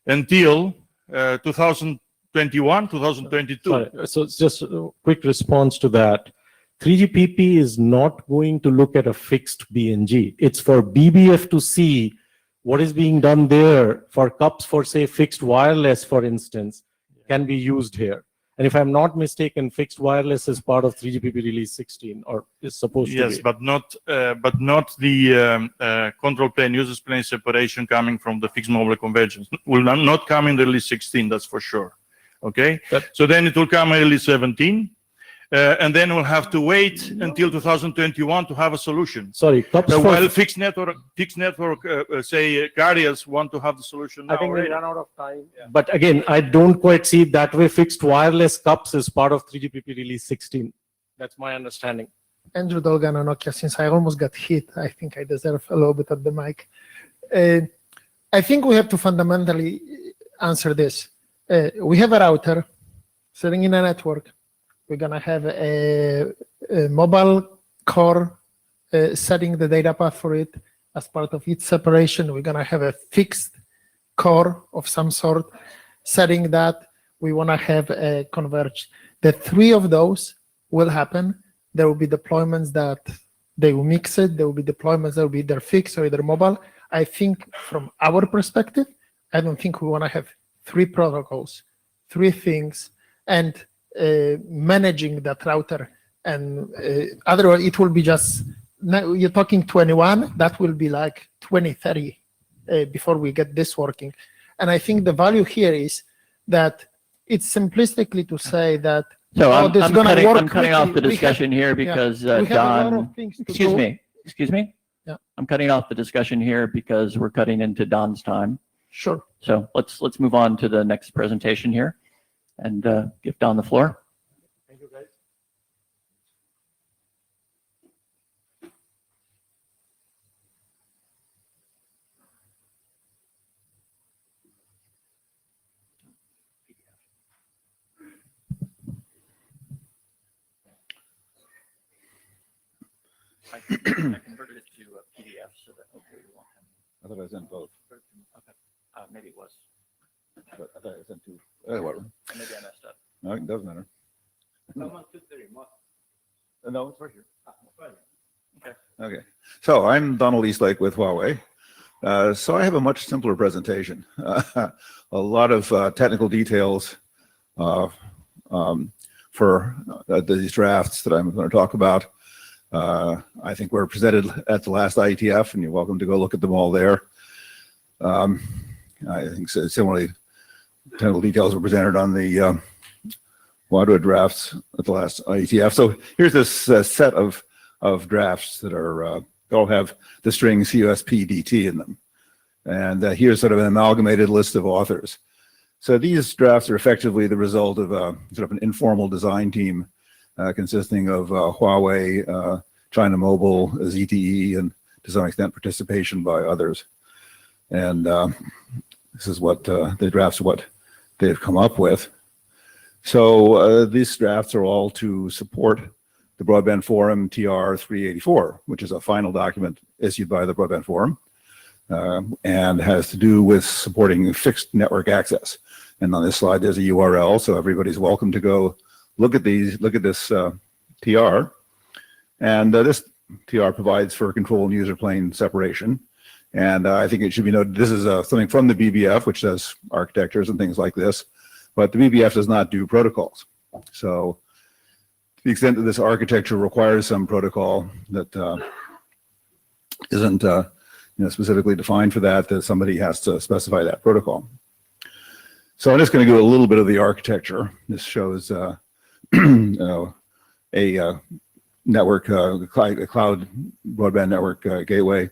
until 2021, 2022. Sorry. So it's just a quick response to that. 3GPP is not going to look at a fixed BNG. It's for BBF to see what is being done there for cups for, say, fixed wireless, for instance, can be used here. And if I'm not mistaken, fixed wireless is part of 3GPP release 16, or is supposed to be. Yes, but not the control plane, users plane separation coming from the fixed mobile convergence. Will not come in the release 16, that's for sure. Okay, so then it will come in release 17. And then we'll have to wait until 2021 to have a solution. Sorry, while fixed network, say carriers want to have the solution now. I think already. we ran out of time. Yeah. But again, I don't quite see it that way. Fixed wireless cups is part of 3GPP release 16. That's my understanding. Andrew Dolgan on Nokia. Since I almost got hit, I think I deserve a little bit of the mic. I think we have to fundamentally answer this. We have a router sitting in a network. We're going to have a mobile core setting the data path for it. As part of its separation, we're going to have a fixed core of some sort setting that we want to have converged. The three of those will happen. There will be deployments that they will mix it. There will be deployments that will be either fixed or either mobile. I think from our perspective, I don't think we want to have three protocols, three things, and managing that router, and otherwise it will be just, now you're talking 21, that will be like 2030 before we get this working. And I think the value here is that it's simplistically to say that so I'm I'm cutting off the discussion here because Don, excuse me. Yeah. I'm cutting off the discussion here because we're cutting into Don's time. Sure. So let's move on to the next presentation here and give Don the floor. Thank you, guys. I converted it to a PDF so that hopefully we won't have. I thought I sent both. Okay. Maybe it was. But I thought I sent two. Whatever. Maybe I messed up. No, it doesn't matter. Someone took the remote. No, it's right here. Okay. Okay. So I'm Donald Eastlake with Huawei. So I have a much simpler presentation. A lot of technical details for these drafts that I'm going to talk about. I think were presented at the last IETF, and you're welcome to go look at them all there. I think similarly, technical details were presented on the WADWA drafts at the last IETF. So here's this set of drafts that are all have the string CUSP-DT in them. And here's sort of an amalgamated list of authors. So these drafts are effectively the result of sort of an informal design team consisting of Huawei, China Mobile, ZTE, and to some extent participation by others. And this is what the drafts, what they've come up with. So these drafts are all to support the Broadband Forum TR 384, which is a final document issued by the Broadband Forum, and has to do with supporting fixed network access. And on this slide, there's a URL, so everybody's welcome to go look at these. Look at this TR, and this TR provides for control and user plane separation. And I think it should be noted this is something from the BBF, which does architectures and things like this, but the BBF does not do protocols. So to the extent that this architecture requires some protocol that isn't specifically defined for that, that somebody has to specify that protocol. So I'm just going to go a little bit of the architecture. This shows a network, a cloud broadband network gateway,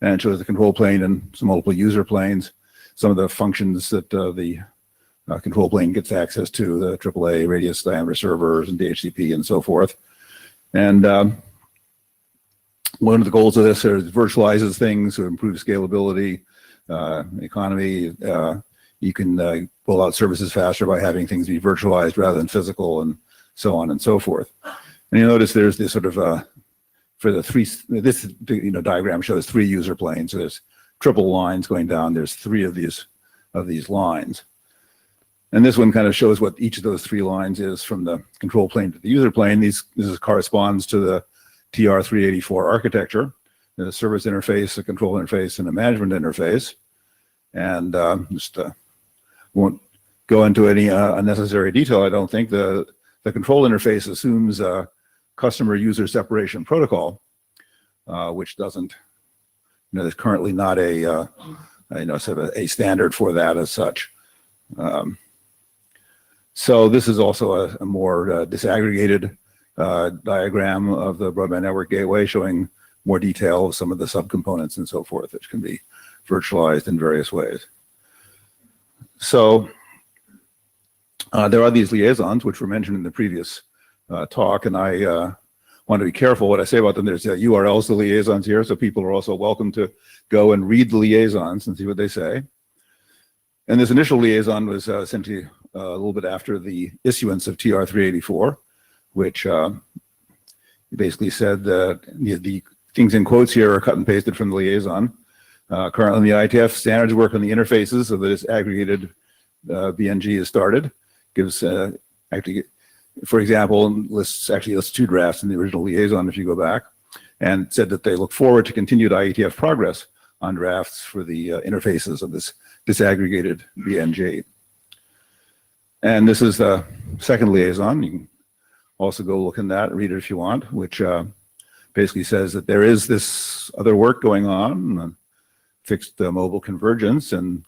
and it shows the control plane and some multiple user planes, some of the functions that the control plane gets access to, the AAA radius diameter servers and DHCP and so forth. And one of the goals of this is virtualizes things to improve scalability, economy. You can roll out services faster by having things be virtualized rather than physical and so on and so forth. And you notice there's this sort of for the three, this diagram shows 3 user planes. So there's triple lines going down. There's 3 of these lines. And this one kind of shows what each of those 3 lines is from the control plane to the user plane. This corresponds to the TR-384 architecture, the service interface, a control interface, and a management interface. And just won't go into any unnecessary detail. I don't think the control interface assumes a customer user separation protocol, which doesn't, there's currently not a sort of a standard for that as such. So this is also a more disaggregated diagram of the broadband network gateway, showing more detail of some of the subcomponents and so forth, which can be virtualized in various ways. So there are these liaisons, which were mentioned in the previous talk, and I want to be careful what I say about them. There's URLs to liaisons here, so people are also welcome to go and read the liaisons and see what they say. And this initial liaison was essentially a little bit after the issuance of TR-384, which basically said that the things in quotes here are cut and pasted from the liaison. Currently, the IETF standards work on the interfaces, so that this aggregated BNG is started. Gives actually, for example, lists 2 drafts in the original liaison if you go back, and said that they look forward to continued IETF progress on drafts for the interfaces of this disaggregated BNG. And this is the second liaison. You can also go look in that, read it if you want, which basically says that there is this other work going on, fixed mobile convergence, and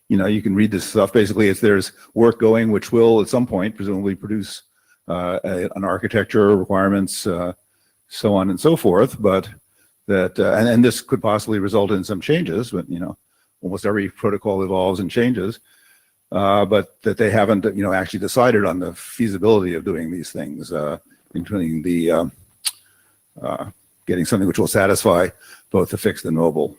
you can read this stuff. Basically, there's work going which will at some point presumably produce an architecture, requirements, so on and so forth, but that and this could possibly result in some changes, but almost every protocol evolves and changes. But that they haven't, actually decided on the feasibility of doing these things, including the getting something which will satisfy both the fixed and mobile.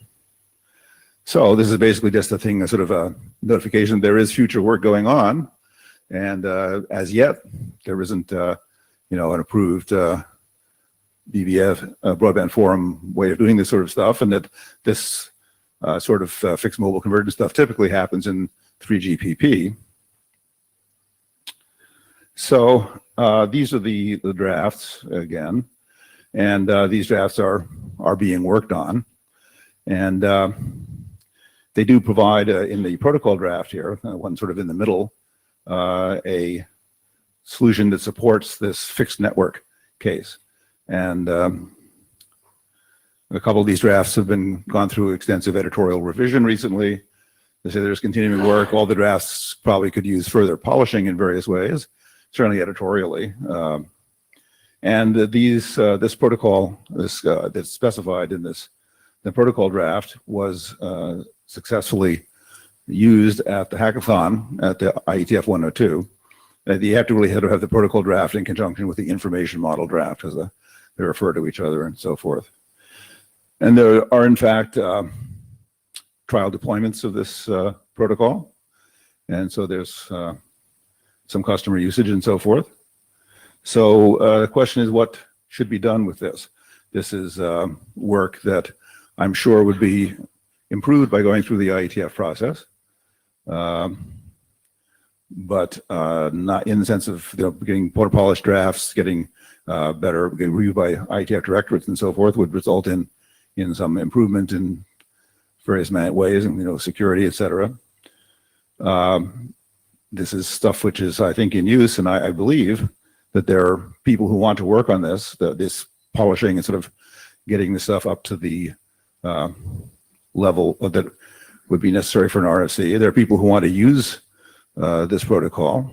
So this is basically just a thing, a sort of a notification. There is future work going on, and as yet there isn't, an approved BBF broadband forum way of doing this sort of stuff, and that this sort of fixed mobile convergence stuff typically happens in 3GPP. So these are the drafts again, and these drafts are being worked on, and they do provide in the protocol draft here, one sort of in the middle, a solution that supports this fixed network case. And a couple of these drafts have gone through extensive editorial revision recently. They say there's continuing work. All the drafts probably could use further polishing in various ways, certainly editorially. And this protocol, that's specified in the protocol draft, was successfully used at the hackathon at the IETF 102. You have to really have the protocol draft in conjunction with the information model draft, as they refer to each other and so forth. And there are, in fact, trial deployments of this protocol. And so there's some customer usage and so forth. So the question is, what should be done with this? This is work that I'm sure would be improved by going through the IETF process, but not in the sense of getting more polished drafts, getting better, getting reviewed by IETF directorates and so forth, would result in some improvement in various ways, and security, etc. This is stuff which is, I think, in use, and I believe that there are people who want to work on this polishing and sort of getting the stuff up to the level that would be necessary for an RFC. There are people who want to use this protocol,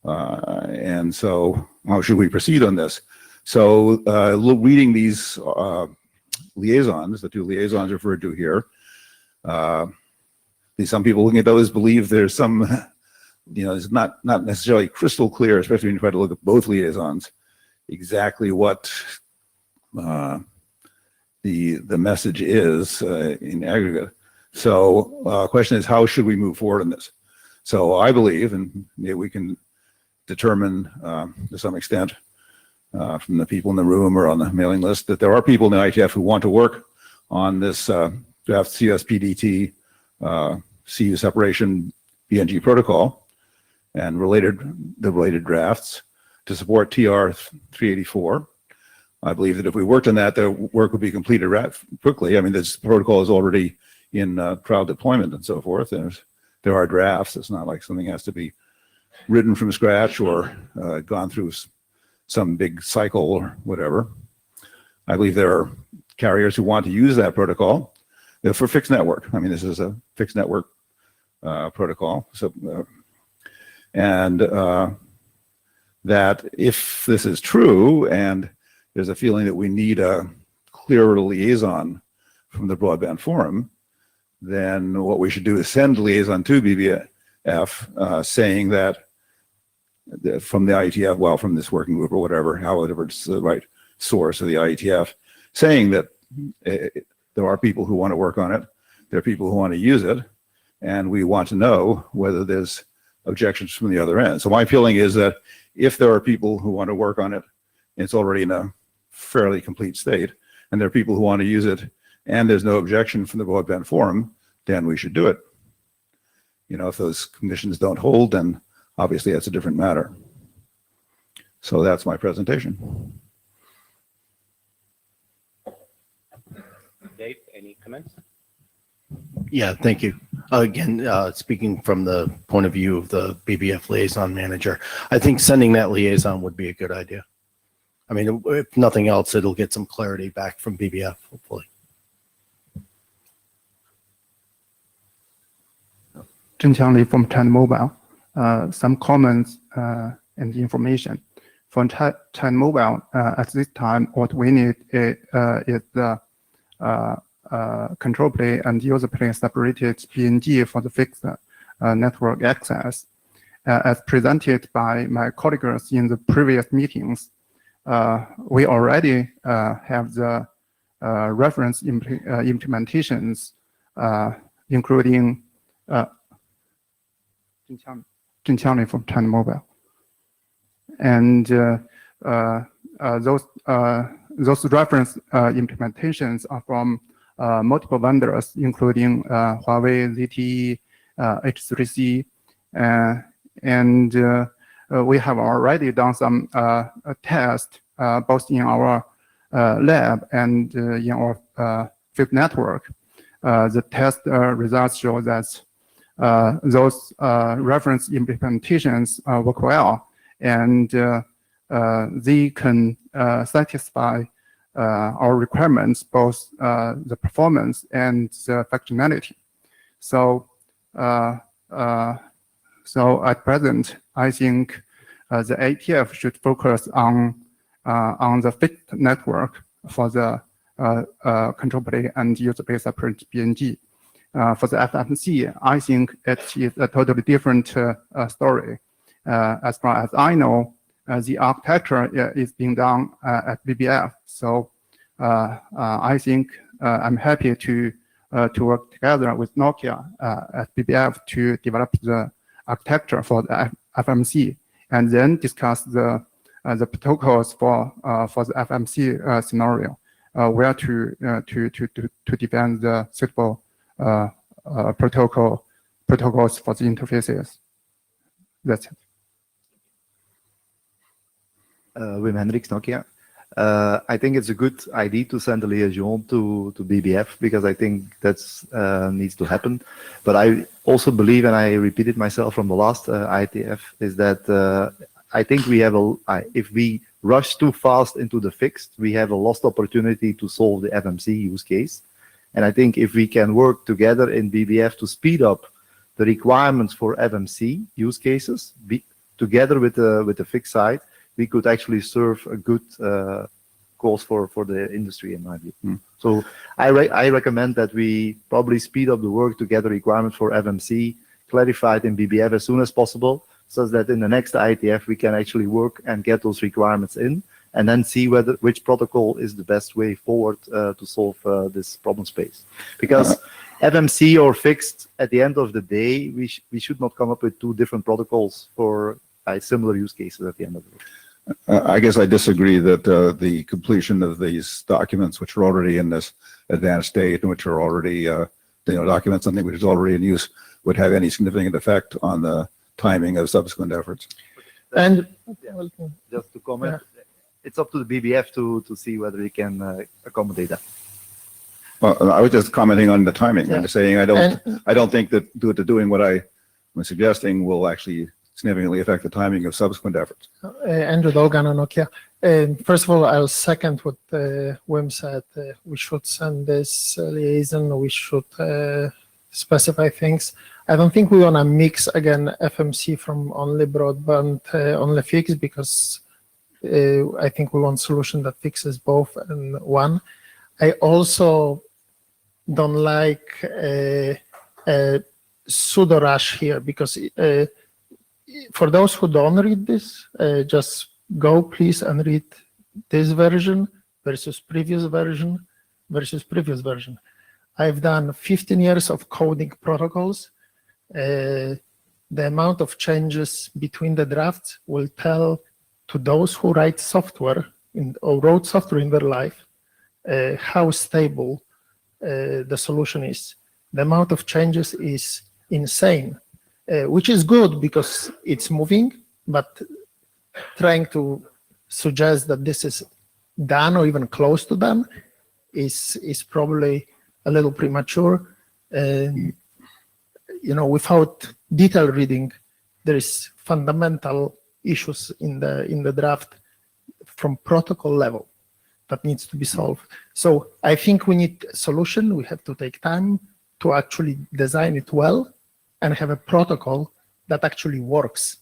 and so how should we proceed on this? So reading these liaisons, the 2 liaisons referred to here, some people looking at those believe there's some, it's not necessarily crystal clear, especially when you try to look at both liaisons, exactly what the message is in aggregate. So question is, how should we move forward on this? So I believe, and maybe we can determine to some extent from the people in the room or on the mailing list that there are people in the IETF who want to work on this draft CSPDT CU separation BNG protocol and the related drafts to support TR 384. I believe that if we worked on that, the work would be completed quickly. I mean, this protocol is already in trial deployment and so forth. And there are drafts. It's not like something has to be written from scratch or gone through some big cycle or whatever. I believe there are carriers who want to use that protocol for fixed network. I mean, this is a fixed network protocol. So, and that if this is true and there's a feeling that we need a clearer liaison from the broadband forum, then what we should do is send liaison to BBF saying that from the IETF, well, from this working group or whatever, however it's the right source of the IETF, saying that there are people who want to work on it, there are people who want to use it, and we want to know whether there's objections from the other end. So my feeling is that if there are people who want to work on it, it's already in a fairly complete state, and there are people who want to use it, and there's no objection from the broadband forum, then we should do it. You know, if those conditions don't hold, then obviously that's a different matter. So that's my presentation. Dave, any comments? Yeah, thank you. Again, speaking from the point of view of the BBF liaison manager, I think sending that liaison would be a good idea. I mean, if nothing else, it'll get some clarity back from BBF, hopefully. Zheng Qiangli from China Mobile. Some comments and information. For China Mobile, at this time, what we need is the control plane and user plane separated PNG for the fixed network access. As presented by my colleagues in the previous meetings, we already have the reference implementations, including Zheng Qiangli from China Mobile. And those reference implementations are from multiple vendors, including Huawei, ZTE, H3C, and we have already done some tests both in our lab and in our field network. The test results show that those reference implementations work well, and they can satisfy our requirements, both the performance and the functionality. So, so at present, I think the IETF should focus on the fixed network for the control plane and user plane separate PNG. For the FMC, I think it is a totally different story. As far as I know, the architecture is being done at BBF. So I think I'm happy to work together with Nokia at BBF to develop the architecture for the FMC, and then discuss the protocols for the FMC scenario, where to define the suitable protocols for the interfaces. That's it. Wim Hendricks, Nokia. I think it's a good idea to send a liaison to BBF, because I think that's needs to happen. But I also believe, and I repeated myself from the last IETF, is that I think we have if we rush too fast into the fixed, we have a lost opportunity to solve the FMC use case. And I think if we can work together in BBF to speed up the requirements for FMC use cases, together with the fixed side, we could actually serve a good cause for the industry, in my view. So I recommend that we probably speed up the work to get the requirements for FMC clarified in BBF as soon as possible, so that in the next IETF we can actually work and get those requirements in, and then see which protocol is the best way forward to solve this problem space. Because FMC or fixed, at the end of the day, we should not come up with two different protocols for identify similar use cases at the end of the day. I guess I disagree that the completion of these documents, which are already in this advanced state and which are already, document something which is already in use, would have any significant effect on the timing of subsequent efforts. And just to comment, it's up to the BBF to see whether he can accommodate that. Well, I was just commenting on the timing and saying I don't think that doing what I was suggesting will actually significantly affect the timing of subsequent efforts. Andrew Dogan on Nokia. First of all, I'll second what Wim said. We should send this liaison. We should specify things. I don't think we want to mix again FMC from only broadband, only fixed, because I think we want a solution that fixes both in one. I also don't like a pseudo rush here, because for those who don't read this, just go please and read this version versus previous version versus previous version. I've done 15 years of coding protocols. The amount of changes between the drafts will tell to those who write software or wrote software in their life how stable the solution is. The amount of changes is insane. Which is good because it's moving, but trying to suggest that this is done or even close to done is probably a little premature. Without detailed reading, there is fundamental issues in the draft from protocol level that needs to be solved. So I think we need a solution. We have to take time to actually design it well and have a protocol that actually works.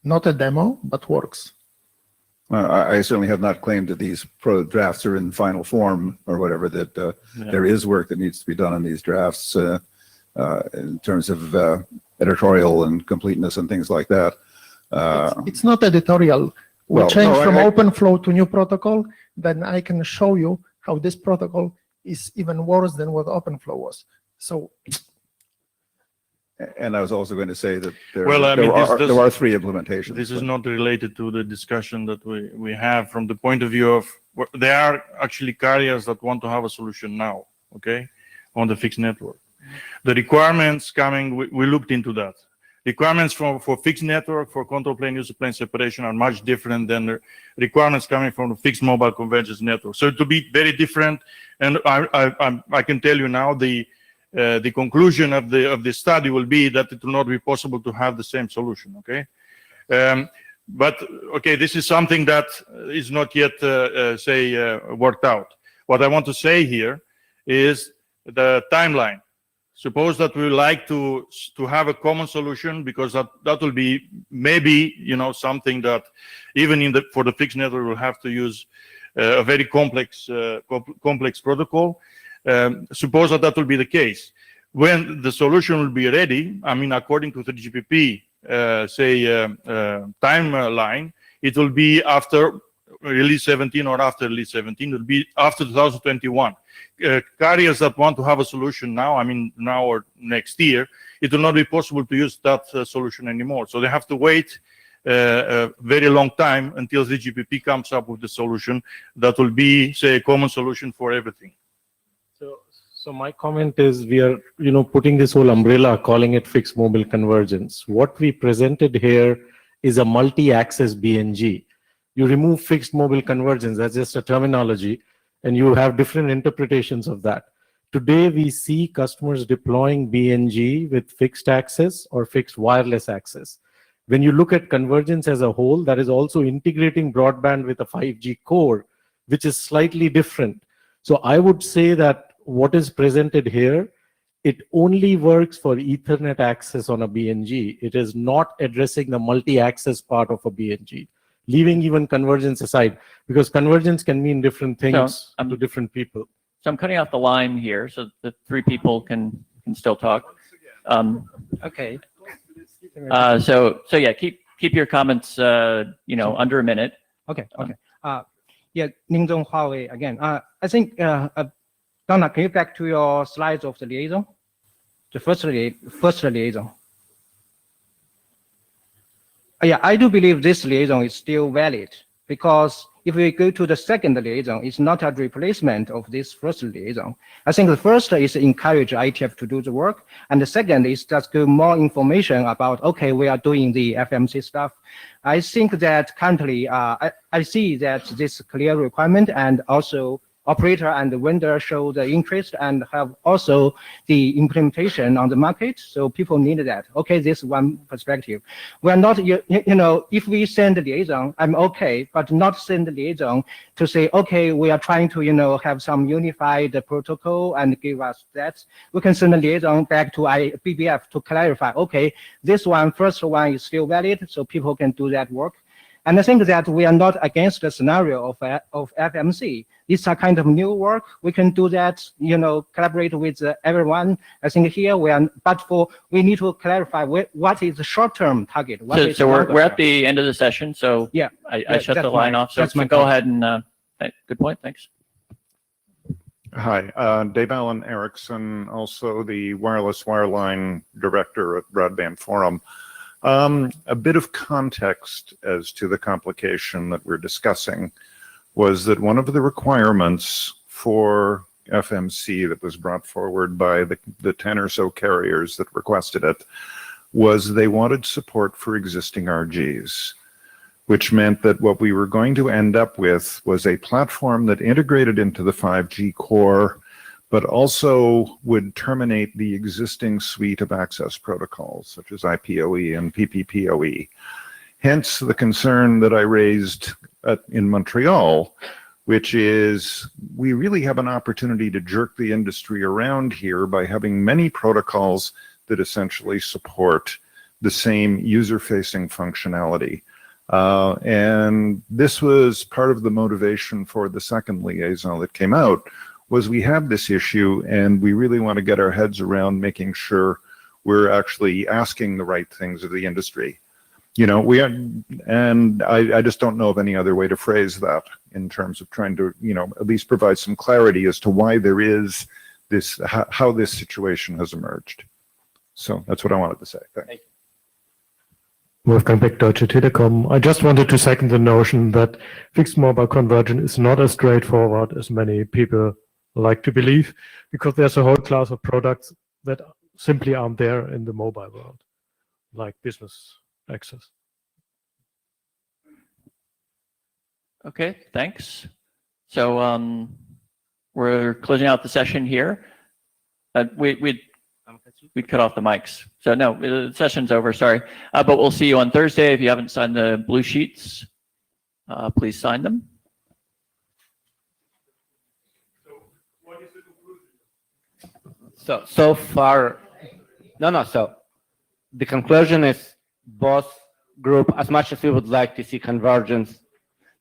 Not a demo, but works. I certainly have not claimed that these drafts are in final form or whatever, that there is work that needs to be done on these drafts in terms of editorial and completeness and things like that. It's not editorial. We change from OpenFlow to new protocol, then I can show you how this protocol is even worse than what OpenFlow was. So. And I was also going to say that there are 3 implementations. This is not related to the discussion that we have from the point of view of, there are actually carriers that want to have a solution now, okay, on the fixed network. The requirements coming, we looked into that. Requirements for fixed network, for control plane, user plane separation are much different than the requirements coming from the fixed mobile convergence network. So to be very different, and I can tell you now the conclusion of the study will be that it will not be possible to have the same solution, okay? But, okay, this is something that is not yet, worked out. What I want to say here is the timeline. Suppose that we would like to have a common solution, because that will be maybe, something that even for the fixed network we'll have to use a very complex protocol. Suppose that will be the case. When the solution will be ready, I mean, according to the GPP, timeline, it will be after release 17 or after release 17, it will be after 2021. Carriers that want to have a solution now, I mean, now or next year, it will not be possible to use that solution anymore. So they have to wait a very long time until the GPP comes up with the solution that will be, say, a common solution for everything. So my comment is, we are, putting this whole umbrella, calling it fixed mobile convergence. What we presented here is a multi-access BNG. You remove fixed mobile convergence, that's just a terminology, and you have different interpretations of that. Today, we see customers deploying BNG with fixed access or fixed wireless access. When you look at convergence as a whole, that is also integrating broadband with a 5G core, which is slightly different. So I would say that what is presented here, it only works for Ethernet access on a BNG. It is not addressing the multi-access part of a BNG, leaving even convergence aside, because convergence can mean different things to different people. So I'm cutting off the line here so the 3 people can still talk. Okay. So yeah, keep your comments, under a minute. Okay. Yeah, Ningzhong Huawei again. I think, Donna, can you back to your slides of the liaison? The first liaison. Yeah, I do believe this liaison is still valid because if we go to the second liaison, it's not a replacement of this first liaison. I think the first is encourage IETF to do the work, and the second is just give more information about, okay, we are doing the FMC stuff. I think that currently, I see that this clear requirement and also operator and the vendor show the interest and have also the implementation on the market. So people need that. Okay, this one perspective. We're not, you know, if we send the liaison, I'm okay, but not send the liaison to say, okay, we are trying to, you know, have some unified protocol and give us that. We can send the liaison back to BBF to clarify, okay, this one, first one is still valid, so people can do that work. And I think that we are not against the scenario of FMC. These are kind of new work. We can do that, you know, collaborate with everyone. I think here we are, but we need to clarify what is the short-term target. So we're at the end of the session. So yeah, I shut the line off. So go ahead and good point. Thanks. Hi, Dave Allen Erickson, also the Wireless Wireline Director at Broadband Forum. A bit of context as to the complication that we're discussing was that one of the requirements for FMC that was brought forward by the 10 or so carriers that requested it was they wanted support for existing RGs, which meant that what we were going to end up with was a platform that integrated into the 5G core, but also would terminate the existing suite of access protocols, such as IPOE and PPPoE. Hence the concern that I raised in Montreal, which is we really have an opportunity to jerk the industry around here by having many protocols that essentially support the same user-facing functionality. And this was part of the motivation for the second liaison that came out, was we have this issue and we really want to get our heads around making sure we're actually asking the right things of the industry. You know, and I just don't know of any other way to phrase that in terms of trying to, you know, at least provide some clarity as to why there is this, how this situation has emerged. So that's what I wanted to say. Thanks. Wolfgang Beck, Deutsche Telekom. I just wanted to second the notion that fixed mobile convergence is not as straightforward as many people like to believe, because there's a whole class of products that simply aren't there in the mobile world, like business access. Okay, thanks. So we're closing out the session here. We'd cut off the mics. So no, the session's over, sorry. But we'll see you on Thursday. If you haven't signed the blue sheets, please sign them. So far, so the conclusion is both group, as much as we would like to see convergence,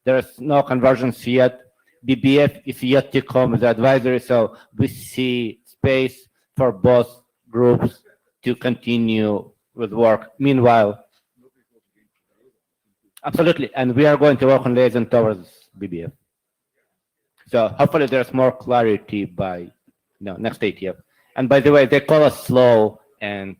there is no convergence yet. BBF is yet to come as advisory, so we see space for both groups to continue with work. Meanwhile, absolutely, and we are going to work on liaison towards BBF. So hopefully there's more clarity by next ATF. And by the way, they call us slow and